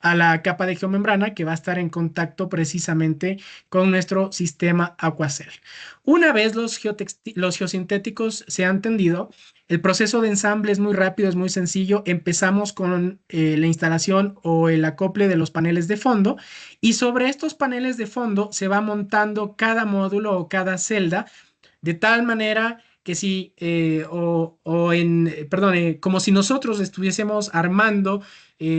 a la capa de geomembrana que va a estar en contacto precisamente con nuestro sistema Aquacel. Una vez los geosintéticos se han tendido, el proceso de ensamble es muy rápido, es muy sencillo. Empezamos con la instalación o el acople de los paneles de fondo, y sobre estos paneles de fondo se va montando cada módulo o cada celda de tal manera que si, como si nosotros estuviésemos armando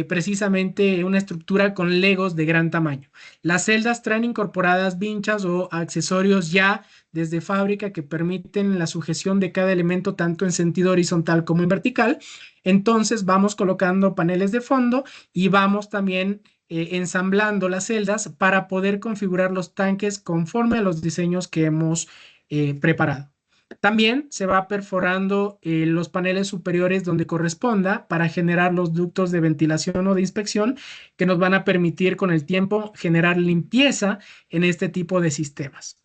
precisamente una estructura con legos de gran tamaño. Las celdas traen incorporadas vinchas o accesorios ya desde fábrica que permiten la sujeción de cada elemento tanto en sentido horizontal como en vertical. Entonces vamos colocando paneles de fondo y vamos también ensamblando las celdas para poder configurar los tanques conforme a los diseños que hemos preparado. También se va perforando los paneles superiores donde corresponda para generar los ductos de ventilación o de inspección que nos van a permitir con el tiempo generar limpieza en este tipo de sistemas.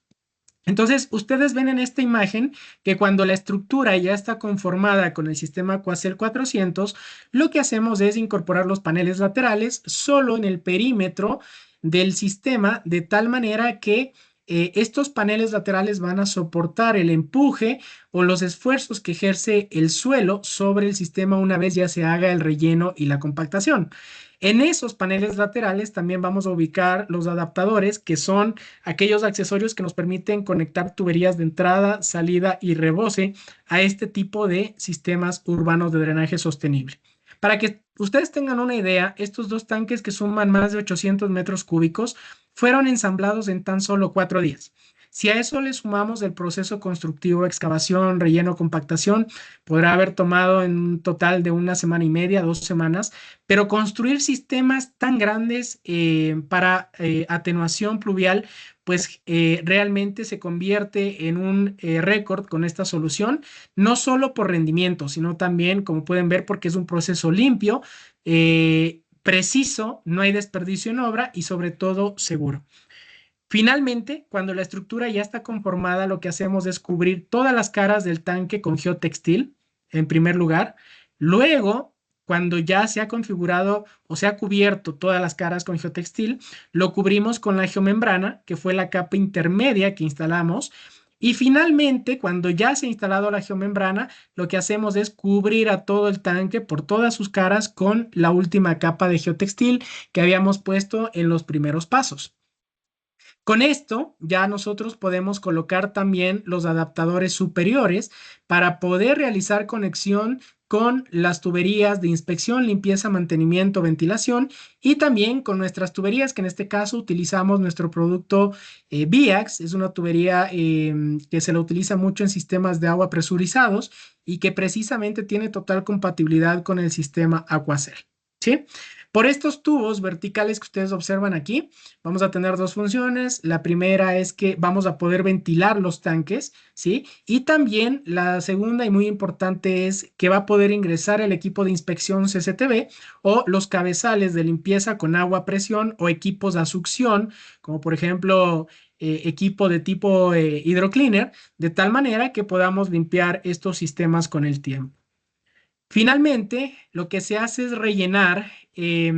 Entonces, ustedes ven en esta imagen que cuando la estructura ya está conformada con el sistema Aquacel 400, lo que hacemos es incorporar los paneles laterales solo en el perímetro del sistema, de tal manera que estos paneles laterales van a soportar el empuje o los esfuerzos que ejerce el suelo sobre el sistema una vez ya se haga el relleno y la compactación. En esos paneles laterales también vamos a ubicar los adaptadores, que son aquellos accesorios que nos permiten conectar tuberías de entrada, salida y rebose a este tipo de sistemas urbanos de drenaje sostenible. Para que ustedes tengan una idea, estos dos tanques que suman más de 800 metros cúbicos fueron ensamblados en tan solo 4 días. Si a eso le sumamos el proceso constructivo, excavación, relleno, compactación, podrá haber tomado en un total de 1 semana y media, 2 semanas, pero construir sistemas tan grandes para atenuación pluvial, pues realmente se convierte en un récord con esta solución, no solo por rendimiento, sino también, como pueden ver, porque es un proceso limpio, preciso, no hay desperdicio en obra y sobre todo seguro. Finalmente, cuando la estructura ya está conformada, lo que hacemos es cubrir todas las caras del tanque con geotextil, en primer lugar. Luego, cuando ya se ha configurado o se ha cubierto todas las caras con geotextil, lo cubrimos con la geomembrana, que fue la capa intermedia que instalamos. Y finalmente, cuando ya se ha instalado la geomembrana, lo que hacemos es cubrir a todo el tanque por todas sus caras con la última capa de geotextil que habíamos puesto en los primeros pasos. Con esto ya nosotros podemos colocar también los adaptadores superiores para poder realizar conexión con las tuberías de inspección, limpieza, mantenimiento, ventilación y también con nuestras tuberías, que en este caso utilizamos nuestro producto Viax. Es una tubería que se la utiliza mucho en sistemas de agua presurizados y que precisamente tiene total compatibilidad con el sistema Aquacel, ¿sí? Por estos tubos verticales que ustedes observan aquí, vamos a tener 2 funciones. La primera es que vamos a poder ventilar los tanques, ¿sí? Y también la segunda y muy importante es que va a poder ingresar el equipo de inspección CCTV o los cabezales de limpieza con agua a presión o equipos a succión, como por ejemplo equipo de tipo hidrocleaner, de tal manera que podamos limpiar estos sistemas con el tiempo. Finalmente, lo que se hace es rellenar e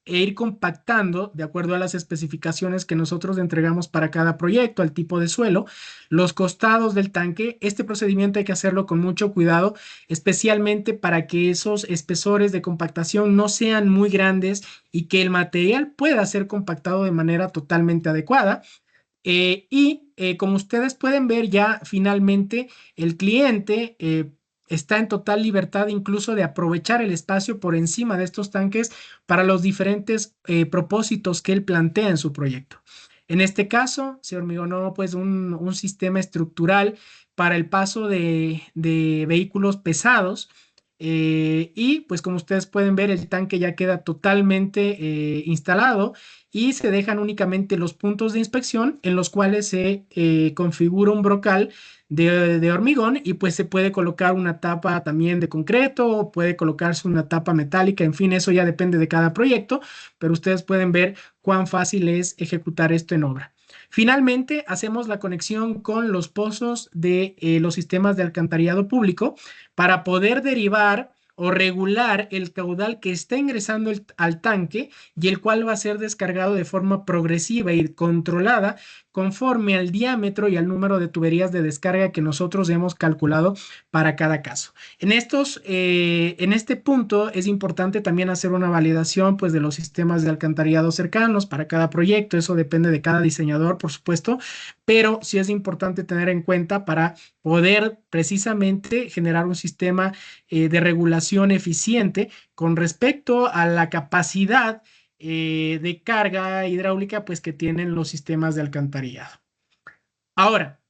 ir compactando, de acuerdo a las especificaciones que nosotros entregamos para cada proyecto, al tipo de suelo, los costados del tanque. Este procedimiento hay que hacerlo con mucho cuidado, especialmente para que esos espesores de compactación no sean muy grandes y que el material pueda ser compactado de manera totalmente adecuada. Y como ustedes pueden ver, ya finalmente el cliente está en total libertad incluso de aprovechar el espacio por encima de estos tanques para los diferentes propósitos que él plantea en su proyecto. En este caso, se hormigonó pues un sistema estructural para el paso de vehículos pesados. Y pues como ustedes pueden ver, el tanque ya queda totalmente instalado y se dejan únicamente los puntos de inspección en los cuales se configura un brocal de hormigón y pues se puede colocar una tapa también de concreto o puede colocarse una tapa metálica, en fin, eso ya depende de cada proyecto, pero ustedes pueden ver cuán fácil es ejecutar esto en obra. Finalmente, hacemos la conexión con los pozos de los sistemas de alcantarillado público para poder derivar o regular el caudal que está ingresando al tanque y el cual va a ser descargado de forma progresiva y controlada conforme al diámetro y al número de tuberías de descarga que nosotros hemos calculado para cada caso. En este punto es importante también hacer una validación pues de los sistemas de alcantarillado cercanos para cada proyecto. Eso depende de cada diseñador, por supuesto, pero sí es importante tener en cuenta para poder precisamente generar un sistema de regulación eficiente con respecto a la capacidad de carga hidráulica pues que tienen los sistemas de alcantarillado. Ahora,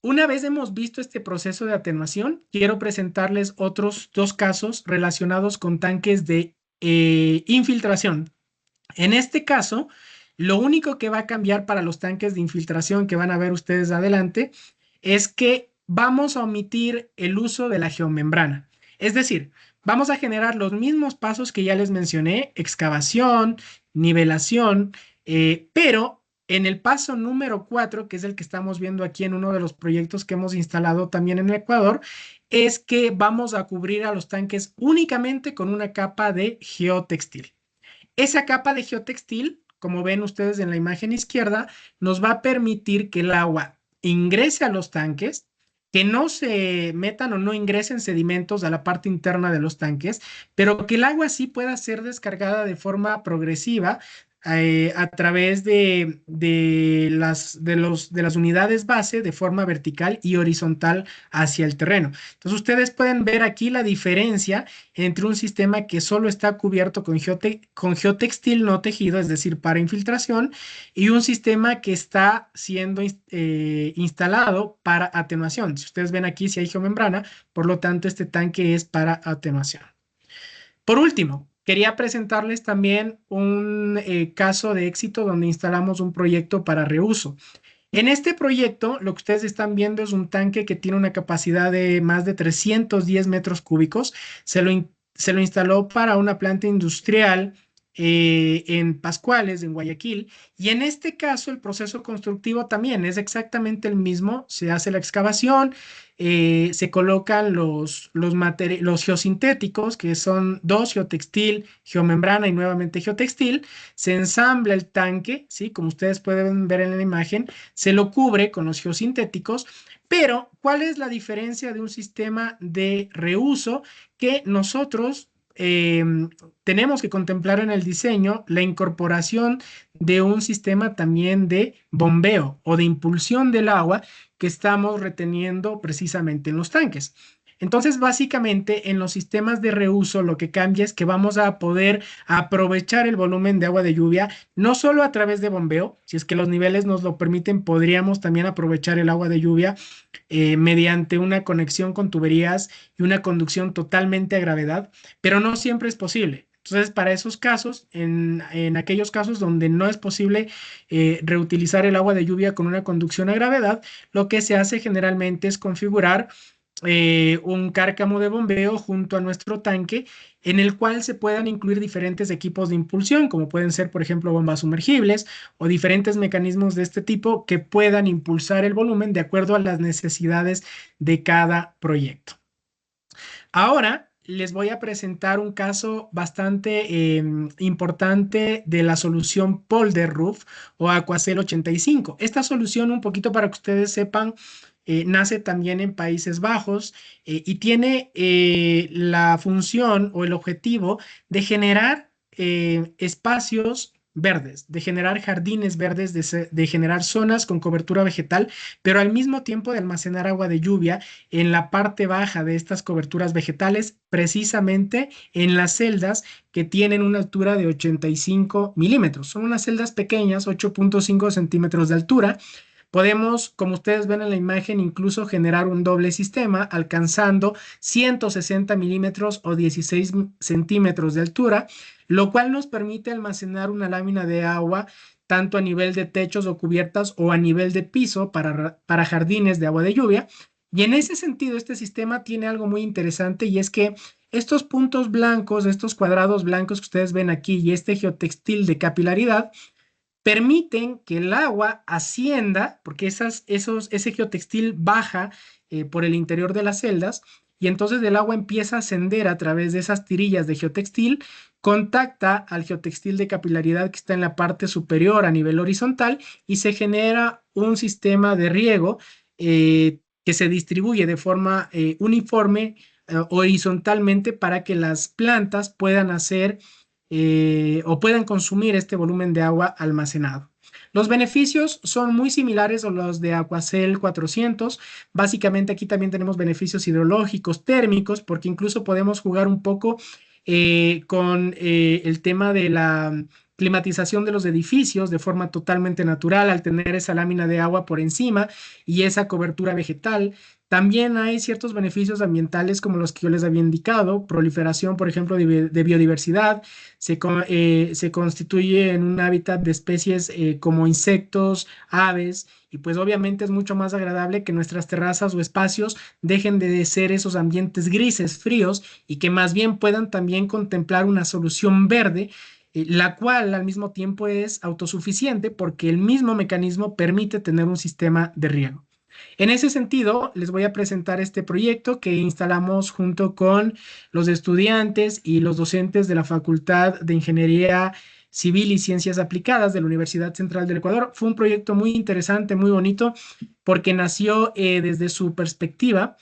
una vez hemos visto este proceso de atenuación, quiero presentarles otros dos casos relacionados con tanques de infiltración. En este caso, lo único que va a cambiar para los tanques de infiltración que van a ver ustedes adelante es que vamos a omitir el uso de la geomembrana. Es decir, vamos a generar los mismos pasos que ya les mencioné, excavación, nivelación, pero en el paso número 4, que es el que estamos viendo aquí en uno de los proyectos que hemos instalado también en Ecuador, es que vamos a cubrir a los tanques únicamente con una capa de geotextil. Esa capa de geotextil, como ven ustedes en la imagen izquierda, nos va a permitir que el agua ingrese a los tanques, que no se metan o no ingresen sedimentos a la parte interna de los tanques, pero que el agua sí pueda ser descargada de forma progresiva a través de las unidades base de forma vertical y horizontal hacia el terreno. Entonces ustedes pueden ver aquí la diferencia entre un sistema que solo está cubierto con geotextil no tejido, es decir, para infiltración, y un sistema que está siendo instalado para atenuación. Si ustedes ven aquí, si hay geomembrana, por lo tanto este tanque es para atenuación. Por último, quería presentarles también un caso de éxito donde instalamos un proyecto para reuso. En este proyecto, lo que ustedes están viendo es un tanque que tiene una capacidad de más de 310 metros cúbicos. Se lo instaló para una planta industrial en Pascuales, en Guayaquil. Y en este caso, el proceso constructivo también es exactamente el mismo. Se hace la excavación, se colocan los geosintéticos, que son dos, geotextil, geomembrana y nuevamente geotextil. Se ensambla el tanque, ¿sí? Como ustedes pueden ver en la imagen, se lo cubre con los geosintéticos. Pero, ¿cuál es la diferencia de un sistema de reuso que nosotros tenemos que contemplar en el diseño? La incorporación de un sistema también de bombeo o de impulsión del agua que estamos reteniendo precisamente en los tanques. Entonces, básicamente, en los sistemas de reuso lo que cambia es que vamos a poder aprovechar el volumen de agua de lluvia, no solo a través de bombeo, si es que los niveles nos lo permiten, podríamos también aprovechar el agua de lluvia mediante una conexión con tuberías y una conducción totalmente a gravedad, pero no siempre es posible. Entonces, para esos casos, en aquellos casos donde no es posible reutilizar el agua de lluvia con una conducción a gravedad, lo que se hace generalmente es configurar un cárcamo de bombeo junto a nuestro tanque en el cual se puedan incluir diferentes equipos de impulsión, como pueden ser, por ejemplo, bombas sumergibles o diferentes mecanismos de este tipo que puedan impulsar el volumen de acuerdo a las necesidades de cada proyecto. Ahora les voy a presentar un caso bastante importante de la solución Polder Roof o Aquacel 85. Esta solución, un poquito para que ustedes sepan, nace también en Países Bajos y tiene la función o el objetivo de generar espacios verdes, de generar jardines verdes, de generar zonas con cobertura vegetal, pero al mismo tiempo de almacenar agua de lluvia en la parte baja de estas coberturas vegetales, precisamente en las celdas que tienen una altura de 85 milímetros. Son unas celdas pequeñas, 8.5 centímetros de altura. Podemos, como ustedes ven en la imagen, incluso generar un doble sistema alcanzando 160 milímetros o 16 centímetros de altura, lo cual nos permite almacenar una lámina de agua tanto a nivel de techos o cubiertas o a nivel de piso para jardines de agua de lluvia. Y en ese sentido, este sistema tiene algo muy interesante, y es que estos puntos blancos, estos cuadrados blancos que ustedes ven aquí y este geotextil de capilaridad, permiten que el agua ascienda, porque ese geotextil baja por el interior de las celdas, y entonces el agua empieza a ascender a través de esas tirillas de geotextil, contacta al geotextil de capilaridad que está en la parte superior a nivel horizontal, y se genera un sistema de riego que se distribuye de forma uniforme horizontalmente para que las plantas puedan hacer o puedan consumir este volumen de agua almacenado. Los beneficios son muy similares a los de Aquacel 400. Básicamente aquí también tenemos beneficios hidrológicos, térmicos, porque incluso podemos jugar un poco con el tema de la climatización de los edificios de forma totalmente natural al tener esa lámina de agua por encima y esa cobertura vegetal. También hay ciertos beneficios ambientales como los que yo les había indicado, proliferación, por ejemplo, de biodiversidad, se constituye en un hábitat de especies como insectos, aves, y pues obviamente es mucho más agradable que nuestras terrazas o espacios dejen de ser esos ambientes grises, fríos, y que más bien puedan también contemplar una solución verde, la cual al mismo tiempo es autosuficiente porque el mismo mecanismo permite tener un sistema de riego. En ese sentido, les voy a presentar este proyecto que instalamos junto con los estudiantes y los docentes de la Facultad de Ingeniería Civil y Ciencias Aplicadas de la Universidad Central del Ecuador. Fue un proyecto muy interesante, muy bonito, porque nació desde su perspectiva,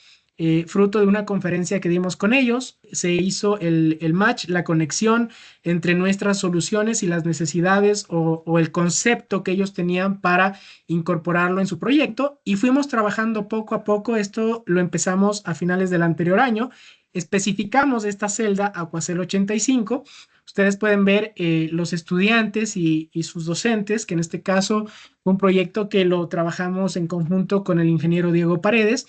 fruto de una conferencia que dimos con ellos. Se hizo el match, la conexión entre nuestras soluciones y las necesidades o el concepto que ellos tenían para incorporarlo en su proyecto, y fuimos trabajando poco a poco. Esto lo empezamos a finales del anterior año. Especificamos esta celda Aquacel 85. Ustedes pueden ver los estudiantes y sus docentes, que en este caso fue un proyecto que lo trabajamos en conjunto con el ingeniero Diego Paredes.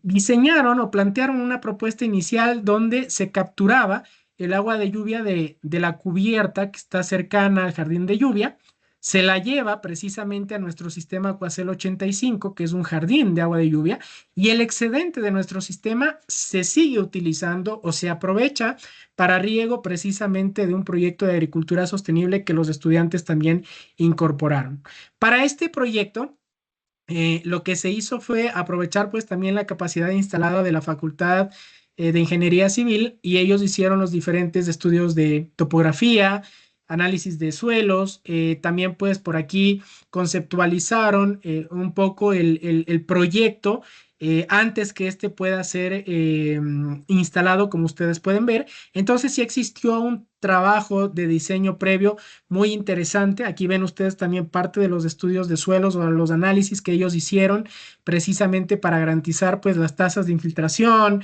Diseñaron o plantearon una propuesta inicial donde se capturaba el agua de lluvia de la cubierta que está cercana al jardín de lluvia, se la lleva precisamente a nuestro sistema Aquacel 85, que es un jardín de agua de lluvia, y el excedente de nuestro sistema se sigue utilizando o se aprovecha para riego precisamente de un proyecto de agricultura sostenible que los estudiantes también incorporaron. Para este proyecto, lo que se hizo fue aprovechar pues también la capacidad instalada de la Facultad de Ingeniería Civil, y ellos hicieron los diferentes estudios de topografía, análisis de suelos, también pues por aquí conceptualizaron un poco el proyecto antes que este pueda ser instalado, como ustedes pueden ver. Entonces sí existió un trabajo de diseño previo muy interesante. Aquí ven ustedes también parte de los estudios de suelos o los análisis que ellos hicieron precisamente para garantizar pues las tasas de infiltración,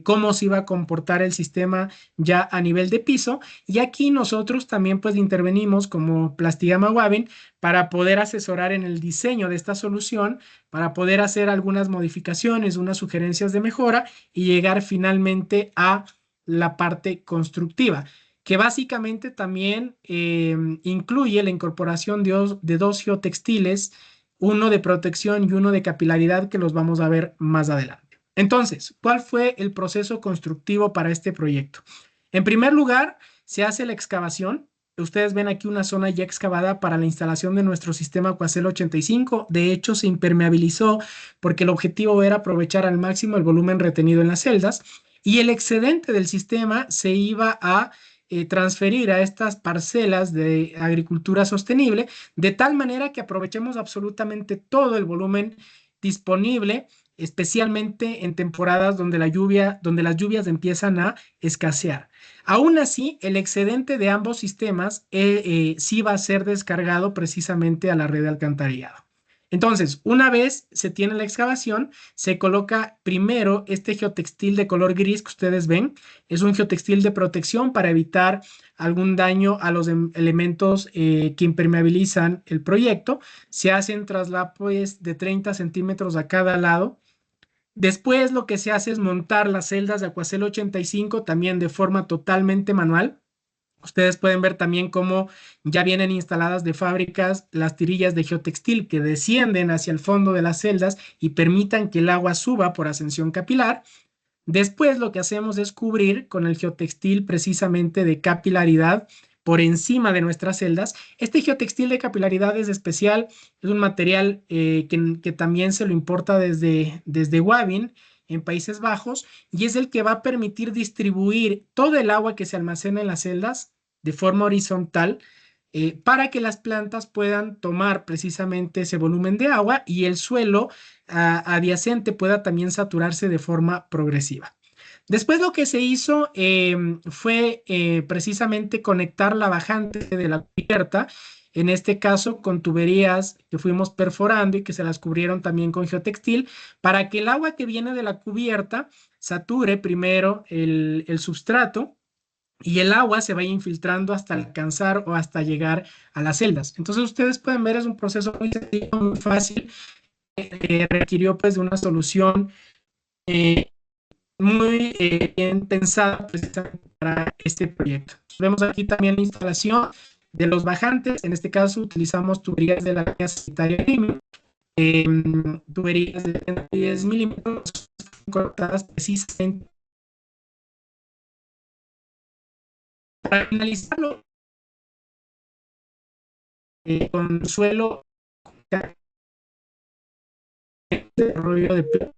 cómo se iba a comportar el sistema ya a nivel de piso. Y aquí nosotros también pues intervenimos como Plastigama Wavin para poder asesorar en el diseño de esta solución, para poder hacer algunas modificaciones, unas sugerencias de mejora y llegar finalmente a la parte constructiva, que básicamente también incluye la incorporación de dos geotextiles, uno de protección y uno de capilaridad, que los vamos a ver más adelante. Entonces, ¿cuál fue el proceso constructivo para este proyecto? En primer lugar, se hace la excavación. Ustedes ven aquí una zona ya excavada para la instalación de nuestro sistema Aquacel 85. De hecho, se impermeabilizó porque el objetivo era aprovechar al máximo el volumen retenido en las celdas, y el excedente del sistema se iba a transferir a estas parcelas de agricultura sostenible, de tal manera que aprovechemos absolutamente todo el volumen disponible especialmente en temporadas donde donde las lluvias empiezan a escasear. Aún así, el excedente de ambos sistemas sí va a ser descargado precisamente a la red de alcantarillado. Entonces, una vez se tiene la excavación, se coloca primero este geotextil de color gris que ustedes ven. Es un geotextil de protección para evitar algún daño a los elementos que impermeabilizan el proyecto. Se hacen traslapes de 30 centímetros a cada lado. Después lo que se hace es montar las celdas de Aquacel 85 también de forma totalmente manual. Ustedes pueden ver también cómo ya vienen instaladas de fábricas las tirillas de geotextil que descienden hacia el fondo de las celdas y permitan que el agua suba por ascensión capilar. Después lo que hacemos es cubrir con el geotextil precisamente de capilaridad por encima de nuestras celdas. Este geotextil de capilaridad es especial, es un material que también se lo importa desde Wavin en Países Bajos y es el que va a permitir distribuir todo el agua que se almacena en las celdas de forma horizontal para que las plantas puedan tomar precisamente ese volumen de agua y el suelo adyacente pueda también saturarse de forma progresiva. Después lo que se hizo fue precisamente conectar la bajante de la cubierta, en este caso con tuberías que fuimos perforando y que se las cubrieron también con geotextil, para que el agua que viene de la cubierta sature primero el substrato y el agua se vaya infiltrando hasta alcanzar o hasta llegar a las celdas. Entonces ustedes pueden ver, es un proceso muy sencillo, muy fácil, requirió pues de una solución eh, muy bien pensada precisamente para este proyecto. Vemos aquí también la instalación de los bajantes, en este caso utilizamos tuberías de la línea sanitaria LIME, tuberías de 10 milímetros cortadas precisamente para finalizarlo con suelo de rollo de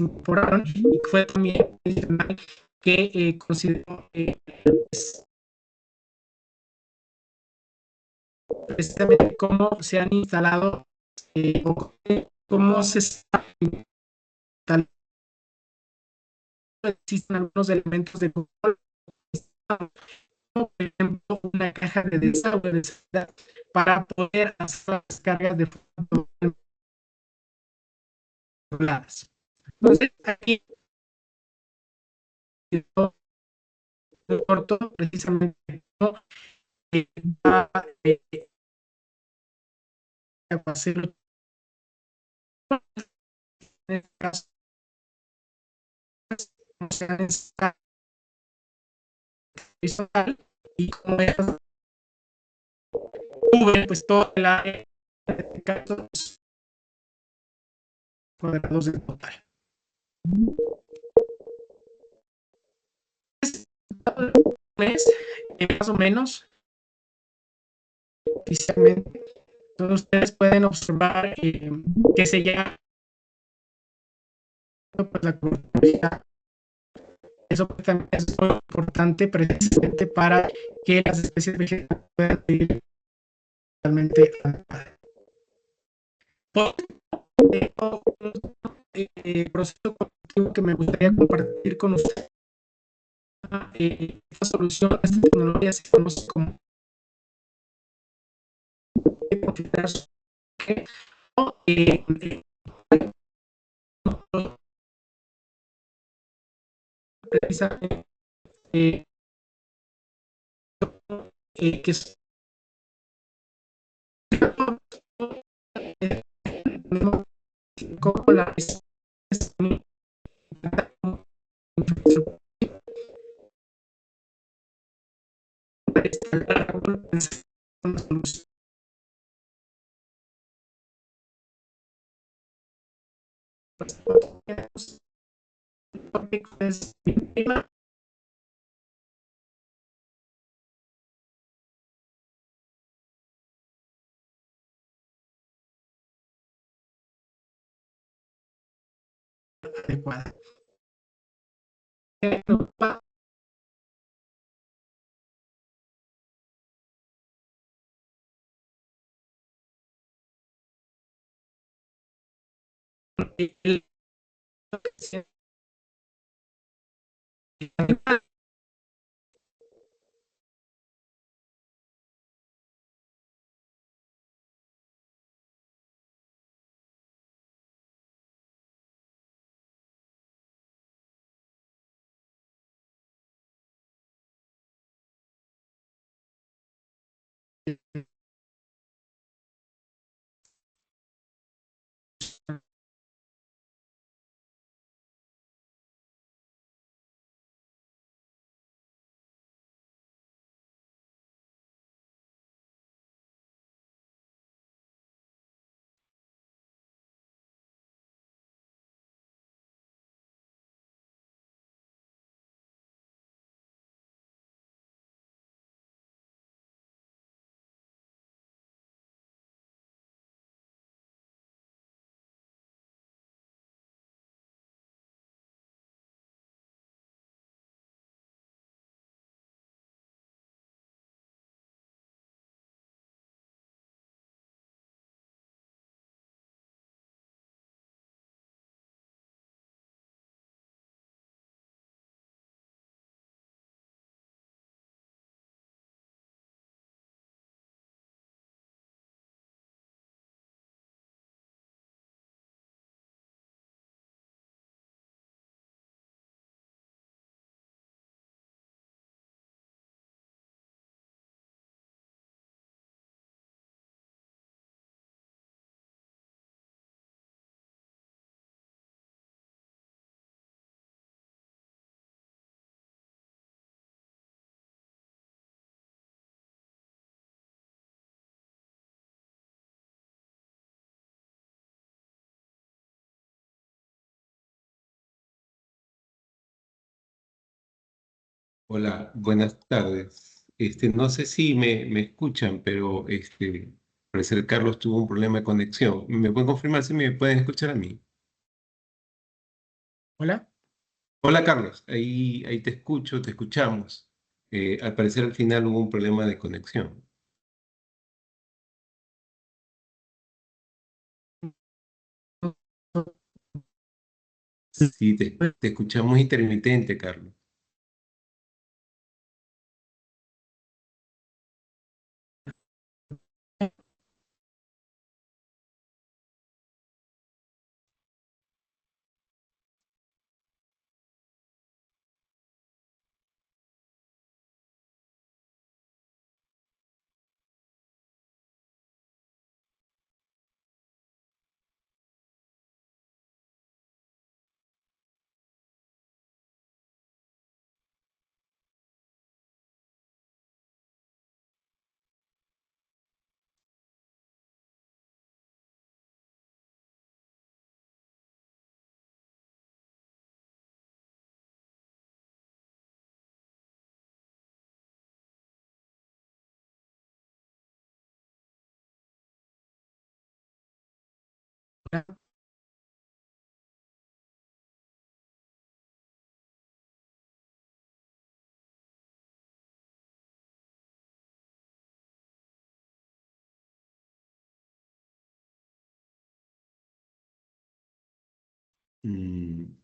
incorporaron y fue también adicional que consideró precisamente cómo se han instalado o cómo se está instalando. Existen algunos elementos de control, como por ejemplo una caja de desagüe de seguridad para poder hacer las cargas de forma controladas. Entonces, aquí corto precisamente va a hacer en este caso horizontal y como cubre pues todo el área en este caso cuadrados en total. Mes, más o menos oficialmente, entonces ustedes pueden observar que se llega pues, la cobertura. Eso pues, también es muy importante precisamente para que las especies vegetales puedan vivir totalmente adaptadas. Por proceso cognitivo que me gustaría compartir con ustedes. Esta solución, esta tecnología se conoce como precisamente que es como la adecuada. Hola, buenas tardes. No sé si me escuchan, pero parecer Carlos tuvo un problema de conexión. ¿Me pueden confirmar si me pueden escuchar a mí? Hola. Hola, Carlos. Ahí te escucho, te escuchamos. Al parecer al final hubo un problema de conexión. Sí, te escuchamos intermitente, Carlos.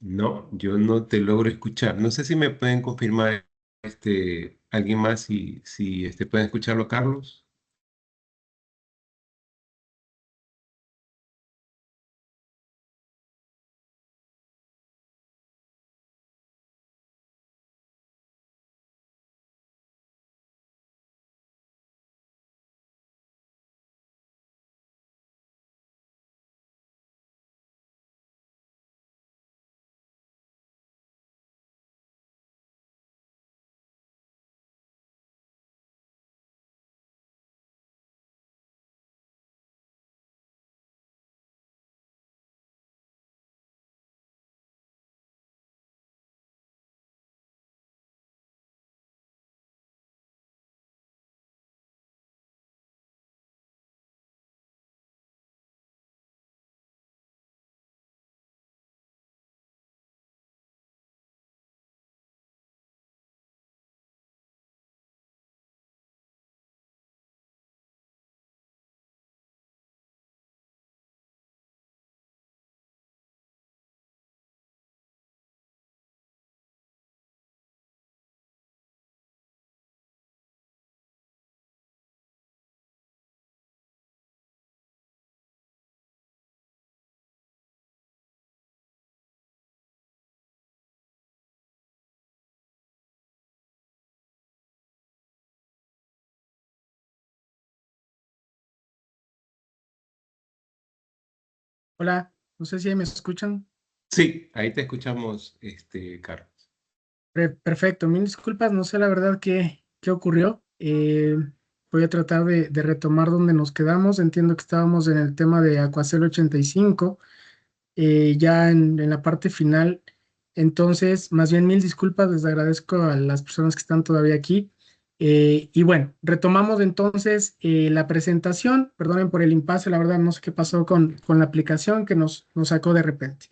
No, yo no te logro escuchar. No sé si me pueden confirmar alguien más si pueden escucharlo, Carlos. Hola, no sé si me escuchan. Sí, ahí te escuchamos, Carlos. Perfecto, mil disculpas, no sé la verdad qué ocurrió. Voy a tratar de retomar donde nos quedamos. Entiendo que estábamos en el tema de Aquacel 85, ya en la parte final. Entonces, más bien mil disculpas, les agradezco a las personas que están todavía aquí. Y bueno, retomamos entonces la presentación. Perdonen por el impasse, la verdad no sé qué pasó con la aplicación que nos sacó de repente.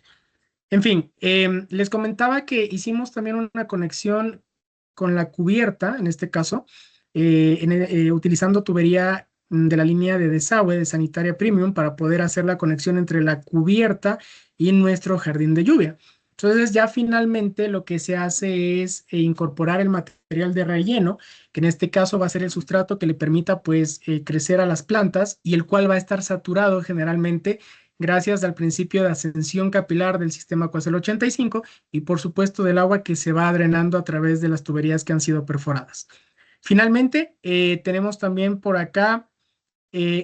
En fin, les comentaba que hicimos también una conexión con la cubierta, en este caso, utilizando tubería de la línea de desagüe de Sanitaria Premium para poder hacer la conexión entre la cubierta y nuestro jardín de lluvia. Entonces ya finalmente lo que se hace es incorporar el material de relleno, que en este caso va a ser el sustrato que le permita pues crecer a las plantas y el cual va a estar saturado generalmente gracias al principio de ascensión capilar del sistema Aquacel 85 y por supuesto del agua que se va drenando a través de las tuberías que han sido perforadas. Finalmente, tenemos también por acá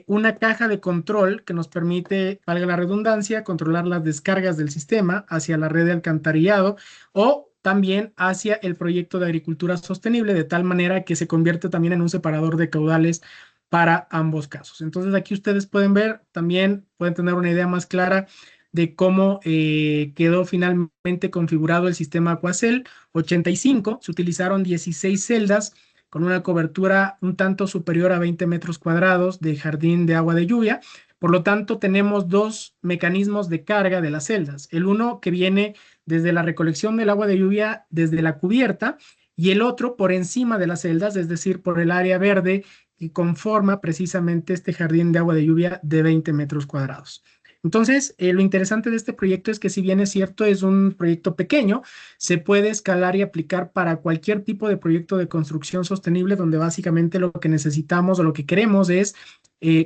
una caja de control que nos permite, valga la redundancia, controlar las descargas del sistema hacia la red de alcantarillado o también hacia el proyecto de agricultura sostenible, de tal manera que se convierte también en un separador de caudales para ambos casos. Entonces aquí ustedes pueden ver, también pueden tener una idea más clara de cómo quedó finalmente configurado el sistema Aquacel 85. Se utilizaron 16 celdas con una cobertura un tanto superior a 20 metros cuadrados de jardín de agua de lluvia. Por lo tanto, tenemos dos mecanismos de carga de las celdas. El uno que viene desde la recolección del agua de lluvia desde la cubierta y el otro por encima de las celdas, es decir, por el área verde que conforma precisamente este jardín de agua de lluvia de 20 metros cuadrados. Entonces, lo interesante de este proyecto es que si bien es cierto, es un proyecto pequeño, se puede escalar y aplicar para cualquier tipo de proyecto de construcción sostenible, donde básicamente lo que necesitamos o lo que queremos es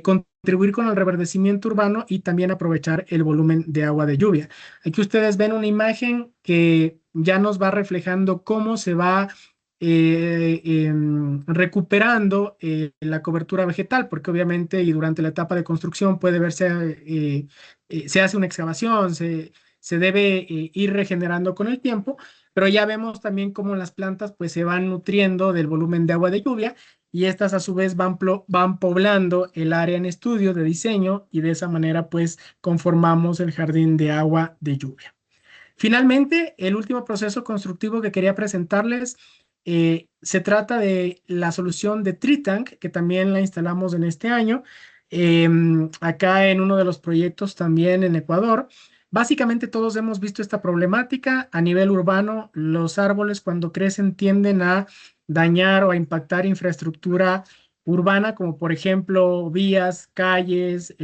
contribuir con el reverdecimiento urbano y también aprovechar el volumen de agua de lluvia. Aquí ustedes ven una imagen que ya nos va reflejando cómo se va recuperando la cobertura vegetal, porque obviamente y durante la etapa de construcción puede verse, se hace una excavación, se debe ir regenerando con el tiempo, pero ya vemos también cómo las plantas pues se van nutriendo del volumen de agua de lluvia y estas a su vez van poblando el área en estudio de diseño y de esa manera pues conformamos el jardín de agua de lluvia. Finalmente, el último proceso constructivo que quería presentarles se trata de la solución de Tritank, que también la instalamos en este año, acá en uno de los proyectos también en Ecuador. Básicamente todos hemos visto esta problemática a nivel urbano. Los árboles cuando crecen tienden a dañar o a impactar infraestructura urbana, como por ejemplo vías, calles,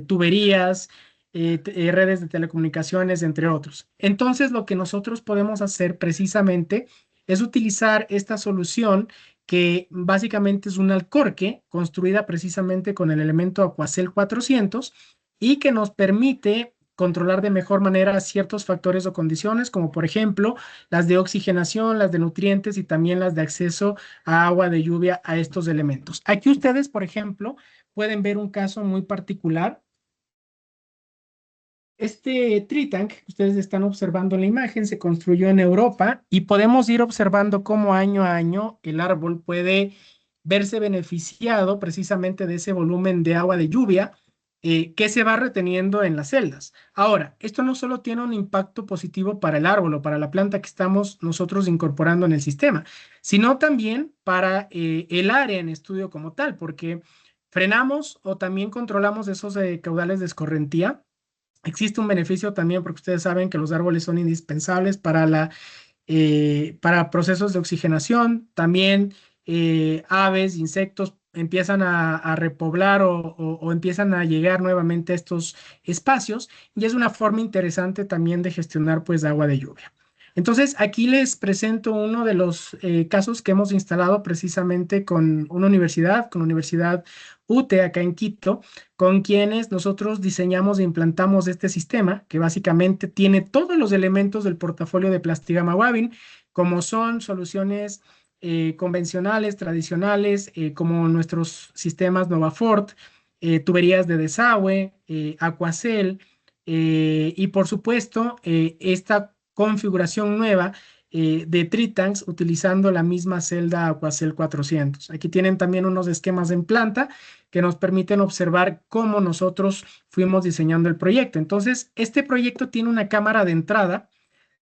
tuberías, redes de telecomunicaciones, entre otros. Entonces, lo que nosotros podemos hacer precisamente es utilizar esta solución que básicamente es un alcorque construida precisamente con el elemento Aquacel 400 y que nos permite controlar de mejor manera ciertos factores o condiciones, como por ejemplo las de oxigenación, las de nutrientes y también las de acceso a agua de lluvia a estos elementos. Aquí ustedes, por ejemplo, pueden ver un caso muy particular. Este Tritank que ustedes están observando en la imagen se construyó en Europa y podemos ir observando cómo año a año el árbol puede verse beneficiado precisamente de ese volumen de agua de lluvia que se va reteniendo en las celdas. Ahora, esto no solo tiene un impacto positivo para el árbol o para la planta que estamos nosotros incorporando en el sistema, sino también para el área en estudio como tal, porque frenamos o también controlamos esos caudales de escorrentía. Existe un beneficio también porque ustedes saben que los árboles son indispensables para procesos de oxigenación. También aves, insectos empiezan a repoblar o empiezan a llegar nuevamente a estos espacios y es una forma interesante también de gestionar pues agua de lluvia. Entonces, aquí les presento uno de los casos que hemos instalado precisamente con una universidad, con la Universidad UTE acá en Quito, con quienes nosotros diseñamos e implantamos este sistema que básicamente tiene todos los elementos del portafolio de Plastigama Wavin, como son soluciones convencionales, tradicionales, como nuestros sistemas Novafort, tuberías de desagüe, Aquacel, y por supuesto esta configuración nueva de Tritanks utilizando la misma celda Aquacel 400. Aquí tienen también unos esquemas en planta que nos permiten observar cómo nosotros fuimos diseñando el proyecto. Entonces, este proyecto tiene una cámara de entrada.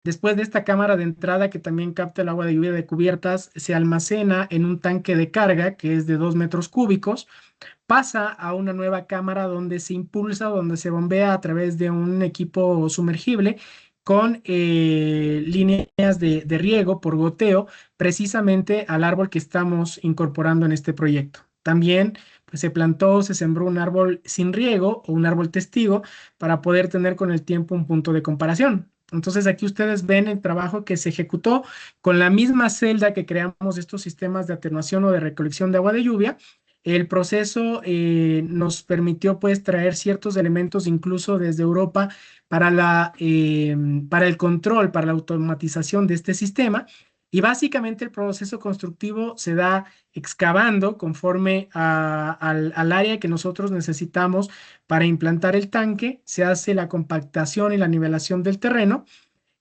Después de esta cámara de entrada que también capta el agua de lluvia de cubiertas, se almacena en un tanque de carga que es de 2 metros cúbicos, pasa a una nueva cámara donde se impulsa, donde se bombea a través de un equipo sumergible con líneas de riego por goteo, precisamente al árbol que estamos incorporando en este proyecto. También pues, se plantó, se sembró un árbol sin riego o un árbol testigo para poder tener con el tiempo un punto de comparación. Entonces aquí ustedes ven el trabajo que se ejecutó con la misma celda que creamos estos sistemas de atenuación o de recolección de agua de lluvia. El proceso nos permitió pues traer ciertos elementos incluso desde Europa para para el control, para la automatización de este sistema. Y básicamente el proceso constructivo se da excavando conforme al área que nosotros necesitamos para implantar el tanque. Se hace la compactación y la nivelación del terreno.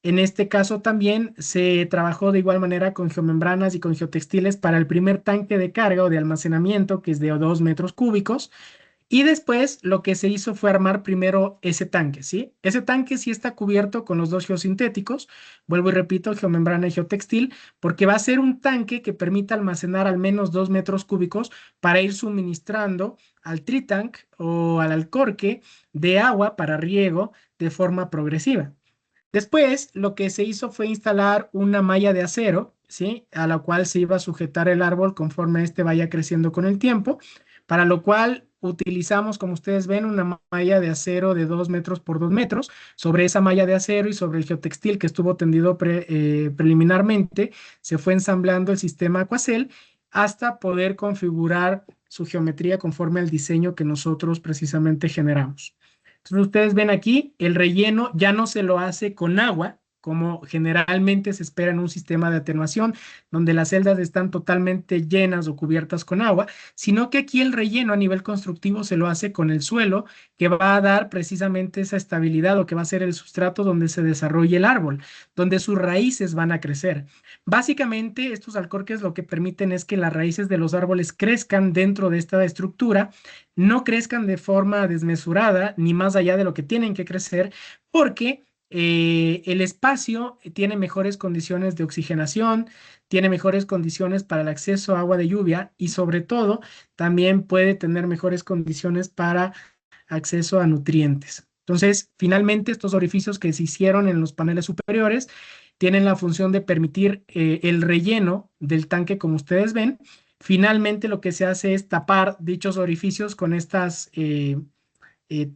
En este caso también se trabajó de igual manera con geomembranas y con geotextiles para el primer tanque de carga o de almacenamiento, que es de 2 metros cúbicos. Y después lo que se hizo fue armar primero ese tanque, ¿sí? Ese tanque sí está cubierto con los dos geosintéticos, vuelvo y repito, geomembrana y geotextil, porque va a ser un tanque que permita almacenar al menos 2 metros cúbicos para ir suministrando al tritank o al alcorque de agua para riego de forma progresiva. Después, lo que se hizo fue instalar una malla de acero, ¿sí? A la cual se iba a sujetar el árbol conforme este vaya creciendo con el tiempo, para lo cual utilizamos, como ustedes ven, una malla de acero de 2 metros por 2 metros. Sobre esa malla de acero y sobre el geotextil que estuvo tendido preliminarmente, se fue ensamblando el sistema Aquacel hasta poder configurar su geometría conforme al diseño que nosotros precisamente generamos. Entonces ustedes ven aquí, el relleno ya no se lo hace con agua, como generalmente se espera en un sistema de atenuación, donde las celdas están totalmente llenas o cubiertas con agua, sino que aquí el relleno a nivel constructivo se lo hace con el suelo, que va a dar precisamente esa estabilidad o que va a ser el sustrato donde se desarrolle el árbol, donde sus raíces van a crecer. Básicamente, estos alcorques lo que permiten es que las raíces de los árboles crezcan dentro de esta estructura, no crezcan de forma desmesurada ni más allá de lo que tienen que crecer, porque el espacio tiene mejores condiciones de oxigenación, tiene mejores condiciones para el acceso a agua de lluvia y sobre todo también puede tener mejores condiciones para acceso a nutrientes. Entonces, finalmente estos orificios que se hicieron en los paneles superiores tienen la función de permitir el relleno del tanque como ustedes ven. Finalmente lo que se hace es tapar dichos orificios con estas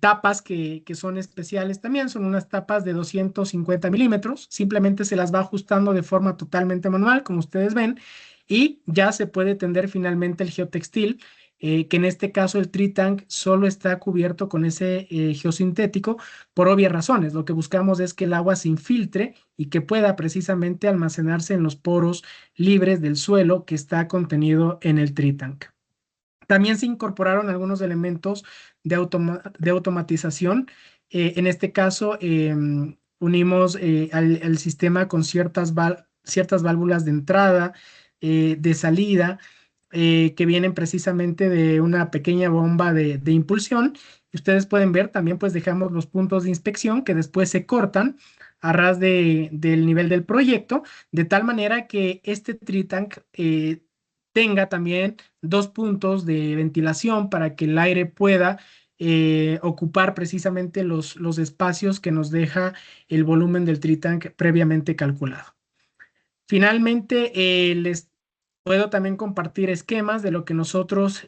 tapas que son especiales también, son unas tapas de 250 milímetros, simplemente se las va ajustando de forma totalmente manual, como ustedes ven, y ya se puede tender finalmente el geotextil, que en este caso el Tritank solo está cubierto con ese geosintético por obvias razones. Lo que buscamos es que el agua se infiltre y que pueda precisamente almacenarse en los poros libres del suelo que está contenido en el Tritank. También se incorporaron algunos elementos de automatización. En este caso, unimos al sistema con ciertas válvulas de entrada, de salida, que vienen precisamente de una pequeña bomba de impulsión. Y ustedes pueden ver, también pues dejamos los puntos de inspección que después se cortan a ras del nivel del proyecto, de tal manera que este Tritank tenga también 2 puntos de ventilación para que el aire pueda ocupar precisamente los espacios que nos deja el volumen del Tritank previamente calculado. Finalmente, les puedo también compartir esquemas de lo que nosotros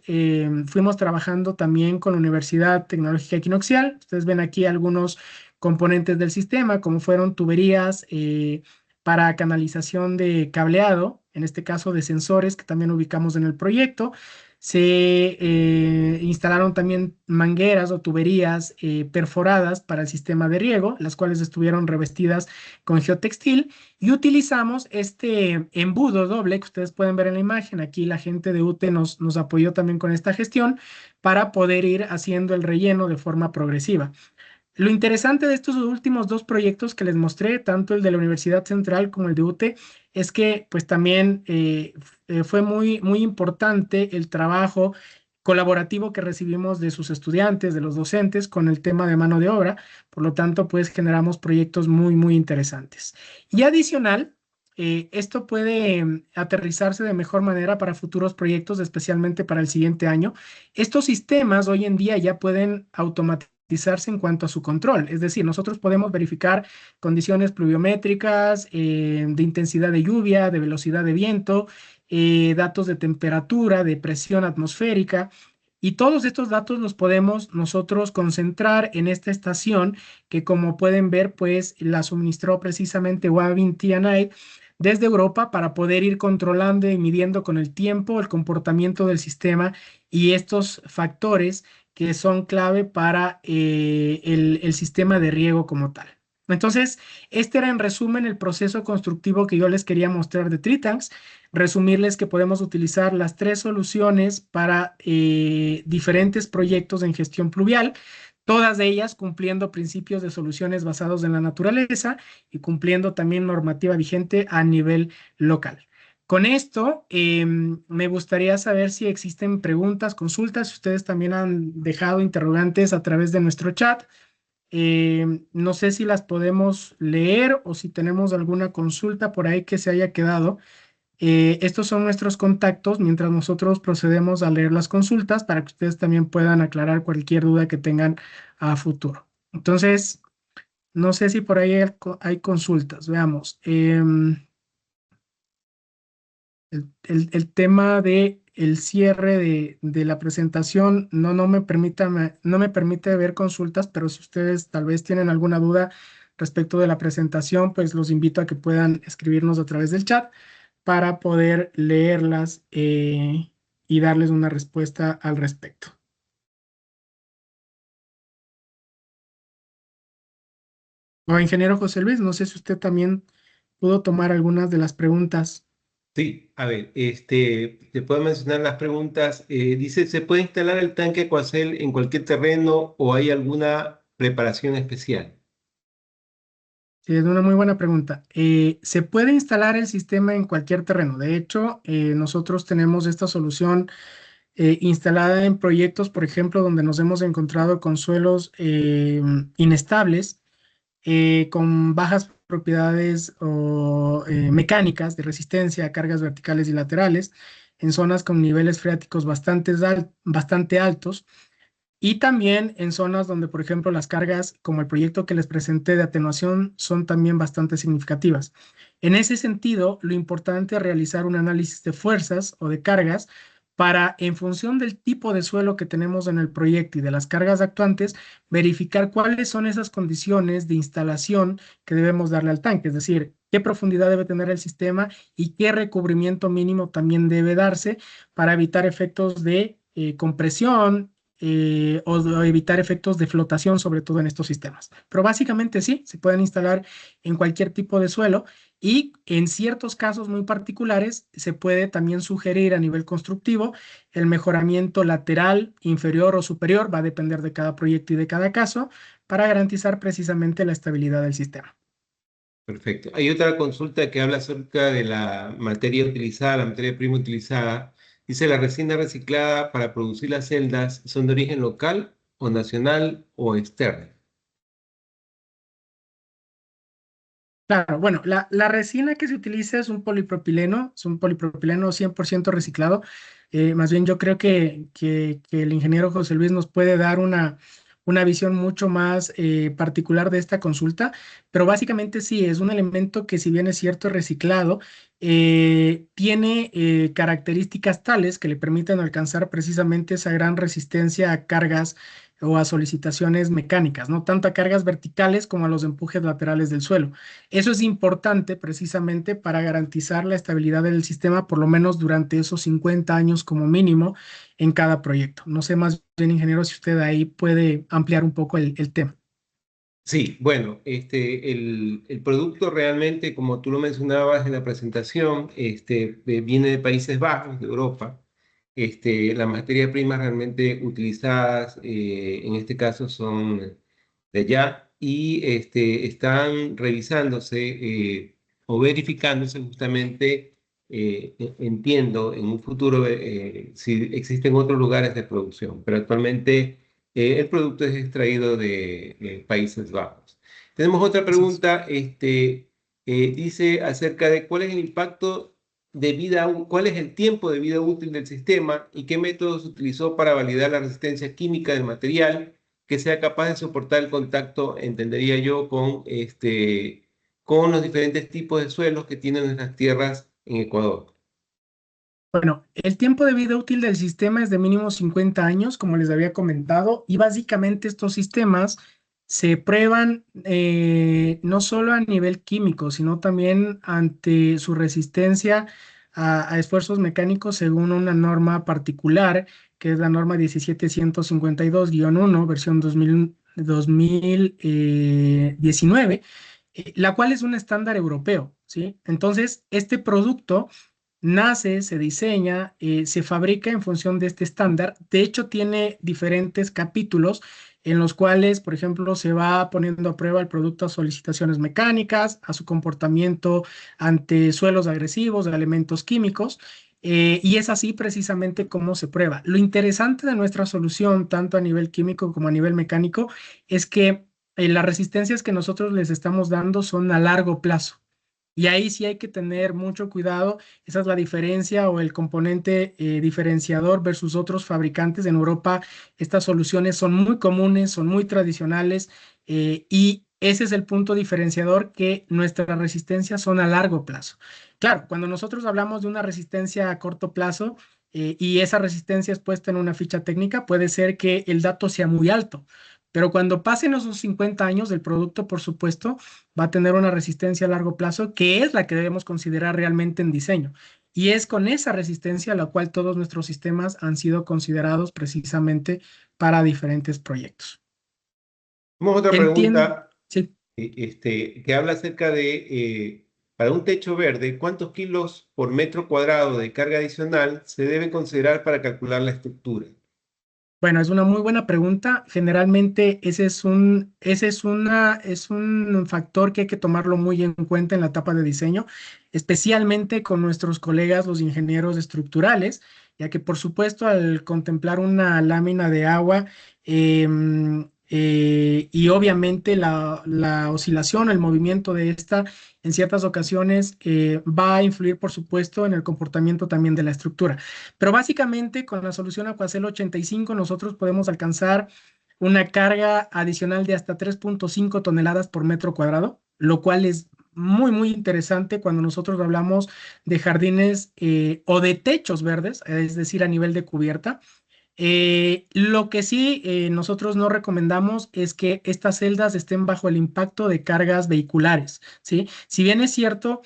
fuimos trabajando también con la Universidad Tecnológica Equinoccial. Ustedes ven aquí algunos componentes del sistema, como fueron tuberías para canalización de cableado, en este caso de sensores que también ubicamos en el proyecto. Se instalaron también mangueras o tuberías perforadas para el sistema de riego, las cuales estuvieron revestidas con geotextil, y utilizamos este embudo doble que ustedes pueden ver en la imagen. Aquí la gente de UTE nos apoyó también con esta gestión para poder ir haciendo el relleno de forma progresiva. Lo interesante de estos últimos dos proyectos que les mostré, tanto el de la Universidad Central como el de UTE, es que pues también fue muy importante el trabajo colaborativo que recibimos de sus estudiantes, de los docentes, con el tema de mano de obra. Por lo tanto, pues generamos proyectos muy interesantes. Y adicional, esto puede aterrizarse de mejor manera para futuros proyectos, especialmente para el siguiente año. Estos sistemas hoy en día ya pueden automatizarse en cuanto a su control. Es decir, nosotros podemos verificar condiciones pluviométricas, de intensidad de lluvia, de velocidad de viento, datos de temperatura, de presión atmosférica. Y todos estos datos los podemos nosotros concentrar en esta estación que, como pueden ver, pues la suministró precisamente Wavin TNI desde Europa para poder ir controlando y midiendo con el tiempo el comportamiento del sistema y estos factores que son clave para el sistema de riego como tal. Entonces, este era en resumen el proceso constructivo que yo les quería mostrar de Tritanks. Resumirles que podemos utilizar las tres soluciones para diferentes proyectos en gestión pluvial, todas ellas cumpliendo principios de soluciones basados en la naturaleza y cumpliendo también normativa vigente a nivel local. Con esto, me gustaría saber si existen preguntas, consultas, si ustedes también han dejado interrogantes a través de nuestro chat. No sé si las podemos leer o si tenemos alguna consulta por ahí que se haya quedado. Estos son nuestros contactos mientras nosotros procedemos a leer las consultas para que ustedes también puedan aclarar cualquier duda que tengan a futuro. Entonces, no sé si por ahí hay consultas. Veamos. El tema de el cierre de la presentación no me permite ver consultas, pero si ustedes tal vez tienen alguna duda respecto de la presentación, pues los invito a que puedan escribirnos a través del chat para poder leerlas y darles una respuesta al respecto. O ingeniero José Luis, no sé si usted también pudo tomar algunas de las preguntas. Sí, a ver, te puedo mencionar las preguntas. Dice, ¿se puede instalar el tanque Aquacel en cualquier terreno o hay alguna preparación especial? Sí, es una muy buena pregunta. Se puede instalar el sistema en cualquier terreno. De hecho, nosotros tenemos esta solución instalada en proyectos, por ejemplo, donde nos hemos encontrado con suelos inestables, con bajas propiedades mecánicas de resistencia a cargas verticales y laterales, en zonas con niveles freáticos bastante altos. Y también en zonas donde, por ejemplo, las cargas, como el proyecto que les presenté de atenuación, son también bastante significativas. En ese sentido, lo importante es realizar un análisis de fuerzas o de cargas para, en función del tipo de suelo que tenemos en el proyecto y de las cargas actuantes, verificar cuáles son esas condiciones de instalación que debemos darle al tanque, es decir, qué profundidad debe tener el sistema y qué recubrimiento mínimo también debe darse para evitar efectos de compresión o evitar efectos de flotación, sobre todo en estos sistemas. Pero básicamente sí, se pueden instalar en cualquier tipo de suelo y en ciertos casos muy particulares se puede también sugerir a nivel constructivo el mejoramiento lateral, inferior o superior, va a depender de cada proyecto y de cada caso, para garantizar precisamente la estabilidad del sistema. Perfecto. Hay otra consulta que habla acerca de la materia utilizada, la materia prima utilizada. Dice, ¿la resina reciclada para producir las celdas son de origen local o nacional o externo? Claro, bueno, la resina que se utiliza es un polipropileno 100% reciclado. Más bien yo creo que el ingeniero José Luis nos puede dar una visión mucho más particular de esta consulta, pero básicamente sí, es un elemento que, si bien es cierto, reciclado, tiene características tales que le permiten alcanzar precisamente esa gran resistencia a cargas o a solicitaciones mecánicas, ¿no? Tanto a cargas verticales como a los empujes laterales del suelo. Eso es importante precisamente para garantizar la estabilidad del sistema, por lo menos durante esos 50 años como mínimo en cada proyecto. No sé, más bien, ingeniero, si usted ahí puede ampliar un poco el tema. Sí, bueno, el producto realmente, como tú lo mencionabas en la presentación, viene de Países Bajos, de Europa. Las materias primas realmente utilizadas, en este caso, son de allá y están revisándose o verificándose justamente, entiendo, en un futuro si existen otros lugares de producción, pero actualmente el producto es extraído de Países Bajos. Tenemos otra pregunta, dice acerca de cuál es el impacto de cuál es el tiempo de vida útil del sistema y qué métodos utilizó para validar la resistencia química del material que sea capaz de soportar el contacto, entendería yo, con los diferentes tipos de suelos que tienen nuestras tierras en Ecuador. Bueno, el tiempo de vida útil del sistema es de mínimo 50 años, como les había comentado, y básicamente estos sistemas se prueban no solo a nivel químico, sino también ante su resistencia a esfuerzos mecánicos según una norma particular, que es la norma 17152-1, versión 2019, la cual es un estándar europeo, ¿sí? Entonces, este producto nace, se diseña, se fabrica en función de este estándar. De hecho, tiene diferentes capítulos en los cuales, por ejemplo, se va poniendo a prueba el producto a solicitaciones mecánicas, a su comportamiento ante suelos agresivos, de elementos químicos, y es así precisamente como se prueba. Lo interesante de nuestra solución, tanto a nivel químico como a nivel mecánico, es que las resistencias que nosotros les estamos dando son a largo plazo. Y ahí sí hay que tener mucho cuidado. Esa es la diferencia o el componente diferenciador versus otros fabricantes. En Europa estas soluciones son muy comunes, son muy tradicionales, y ese es el punto diferenciador, que nuestras resistencias son a largo plazo. Claro, cuando nosotros hablamos de una resistencia a corto plazo, y esa resistencia es puesta en una ficha técnica, puede ser que el dato sea muy alto. Pero cuando pasen esos 50 años, el producto, por supuesto, va a tener una resistencia a largo plazo, que es la que debemos considerar realmente en diseño. Y es con esa resistencia a la cual todos nuestros sistemas han sido considerados precisamente para diferentes proyectos. Tenemos otra Entiendo, pregunta sí. que habla acerca de, para un techo verde, ¿cuántos kilos por metro cuadrado de carga adicional se debe considerar para calcular la estructura? Bueno, es una muy buena pregunta. Generalmente es un factor que hay que tomarlo muy en cuenta en la etapa de diseño, especialmente con nuestros colegas, los ingenieros estructurales, ya que por supuesto al contemplar una lámina de agua, y obviamente la oscilación, el movimiento de esta en ciertas ocasiones va a influir por supuesto en el comportamiento también de la estructura. Pero básicamente con la solución Aquacel 85 nosotros podemos alcanzar una carga adicional de hasta 3.5 toneladas por metro cuadrado, lo cual es muy, muy interesante cuando nosotros hablamos de jardines o de techos verdes, es decir, a nivel de cubierta. Lo que sí nosotros no recomendamos es que estas celdas estén bajo el impacto de cargas vehiculares, ¿sí? Si bien es cierto,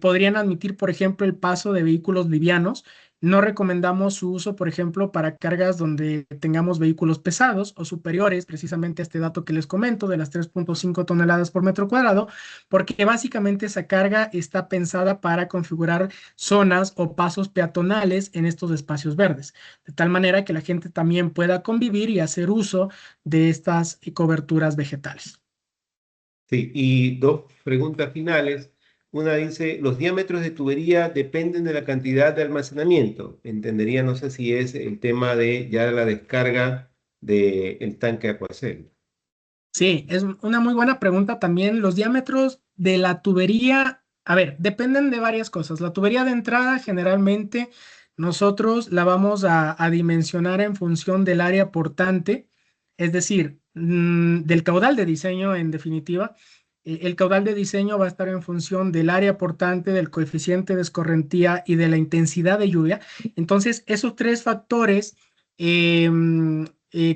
podrían admitir, por ejemplo, el paso de vehículos livianos, no recomendamos su uso, por ejemplo, para cargas donde tengamos vehículos pesados o superiores, precisamente a este dato que les comento de las 3.5 toneladas por metro cuadrado, porque básicamente esa carga está pensada para configurar zonas o pasos peatonales en estos espacios verdes, de tal manera que la gente también pueda convivir y hacer uso de estas coberturas vegetales. Sí, y dos preguntas finales. Una dice, los diámetros de tubería dependen de la cantidad de almacenamiento. Entendería, no sé si es el tema de ya la descarga del tanque Aquacel. Sí, es una muy buena pregunta también. Los diámetros de la tubería, a ver, dependen de varias cosas. La tubería de entrada generalmente nosotros la vamos a dimensionar en función del área portante, es decir, del caudal de diseño en definitiva. El caudal de diseño va a estar en función del área portante, del coeficiente de escorrentía y de la intensidad de lluvia. Entonces, esos tres factores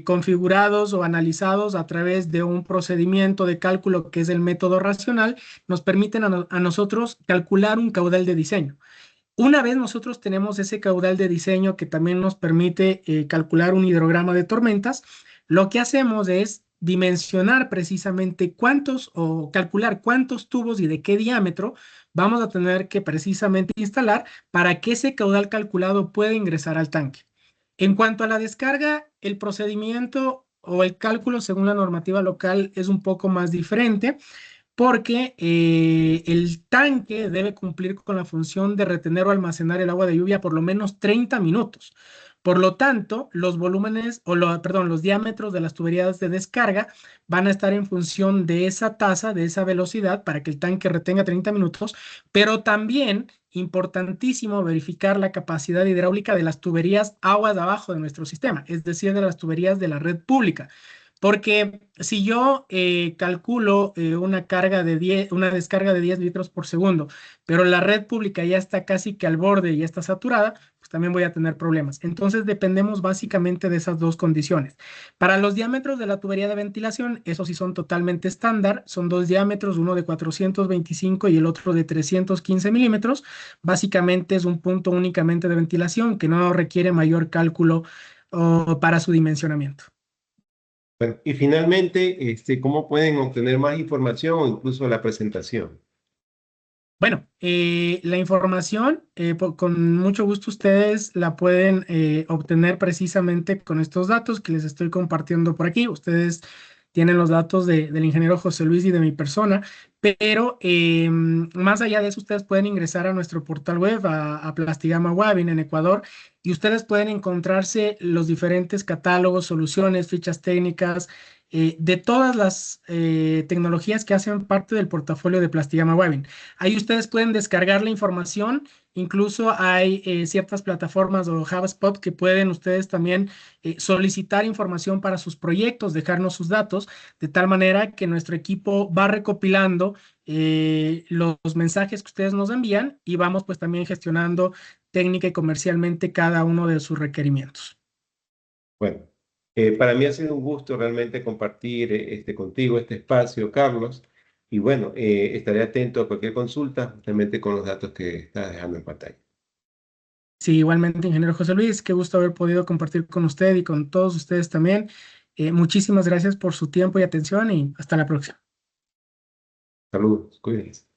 configurados o analizados a través de un procedimiento de cálculo que es el método racional, nos permiten a nosotros calcular un caudal de diseño. Una vez nosotros tenemos ese caudal de diseño que también nos permite calcular un hidrograma de tormentas, lo que hacemos es dimensionar precisamente cuántos o calcular cuántos tubos y de qué diámetro vamos a tener que precisamente instalar para que ese caudal calculado pueda ingresar al tanque. En cuanto a la descarga, el procedimiento o el cálculo según la normativa local es un poco más diferente porque el tanque debe cumplir con la función de retener o almacenar el agua de lluvia por lo menos 30 minutos. Por lo tanto, los volúmenes, perdón, los diámetros de las tuberías de descarga van a estar en función de esa tasa, de esa velocidad, para que el tanque retenga 30 minutos, pero también importantísimo verificar la capacidad hidráulica de las tuberías aguas de abajo de nuestro sistema, es decir, de las tuberías de la red pública. Porque si yo calculo una descarga de 10 litros por segundo, pero la red pública ya está casi que al borde y ya está saturada, pues también voy a tener problemas. Entonces dependemos básicamente de esas dos condiciones. Para los diámetros de la tubería de ventilación, esos sí son totalmente estándar. Son dos diámetros, uno de 425 y el otro de 315 milímetros. Básicamente es un punto únicamente de ventilación que no requiere mayor cálculo para su dimensionamiento. Bueno, y finalmente, ¿cómo pueden obtener más información o incluso la presentación? Bueno, la información, con mucho gusto ustedes la pueden obtener precisamente con estos datos que les estoy compartiendo por aquí. Ustedes tienen los datos del ingeniero José Luis y de mi persona, pero más allá de eso, ustedes pueden ingresar a nuestro portal web, a Plastigama Wavin en Ecuador, y ustedes pueden encontrarse los diferentes catálogos, soluciones, fichas técnicas, de todas las tecnologías que hacen parte del portafolio de Plastigama Wavin. Ahí ustedes pueden descargar la información, incluso hay ciertas plataformas o HubSpot que pueden ustedes también solicitar información para sus proyectos, dejarnos sus datos, de tal manera que nuestro equipo va recopilando los mensajes que ustedes nos envían y vamos pues también gestionando técnica y comercialmente cada uno de sus requerimientos. Bueno, para mí ha sido un gusto realmente compartir contigo este espacio, Carlos. Y bueno, estaré atento a cualquier consulta, justamente con los datos que estás dejando en pantalla. Sí, igualmente, ingeniero José Luis, qué gusto haber podido compartir con usted y con todos ustedes también. Muchísimas gracias por su tiempo y atención y hasta la próxima. Saludos, cuídense.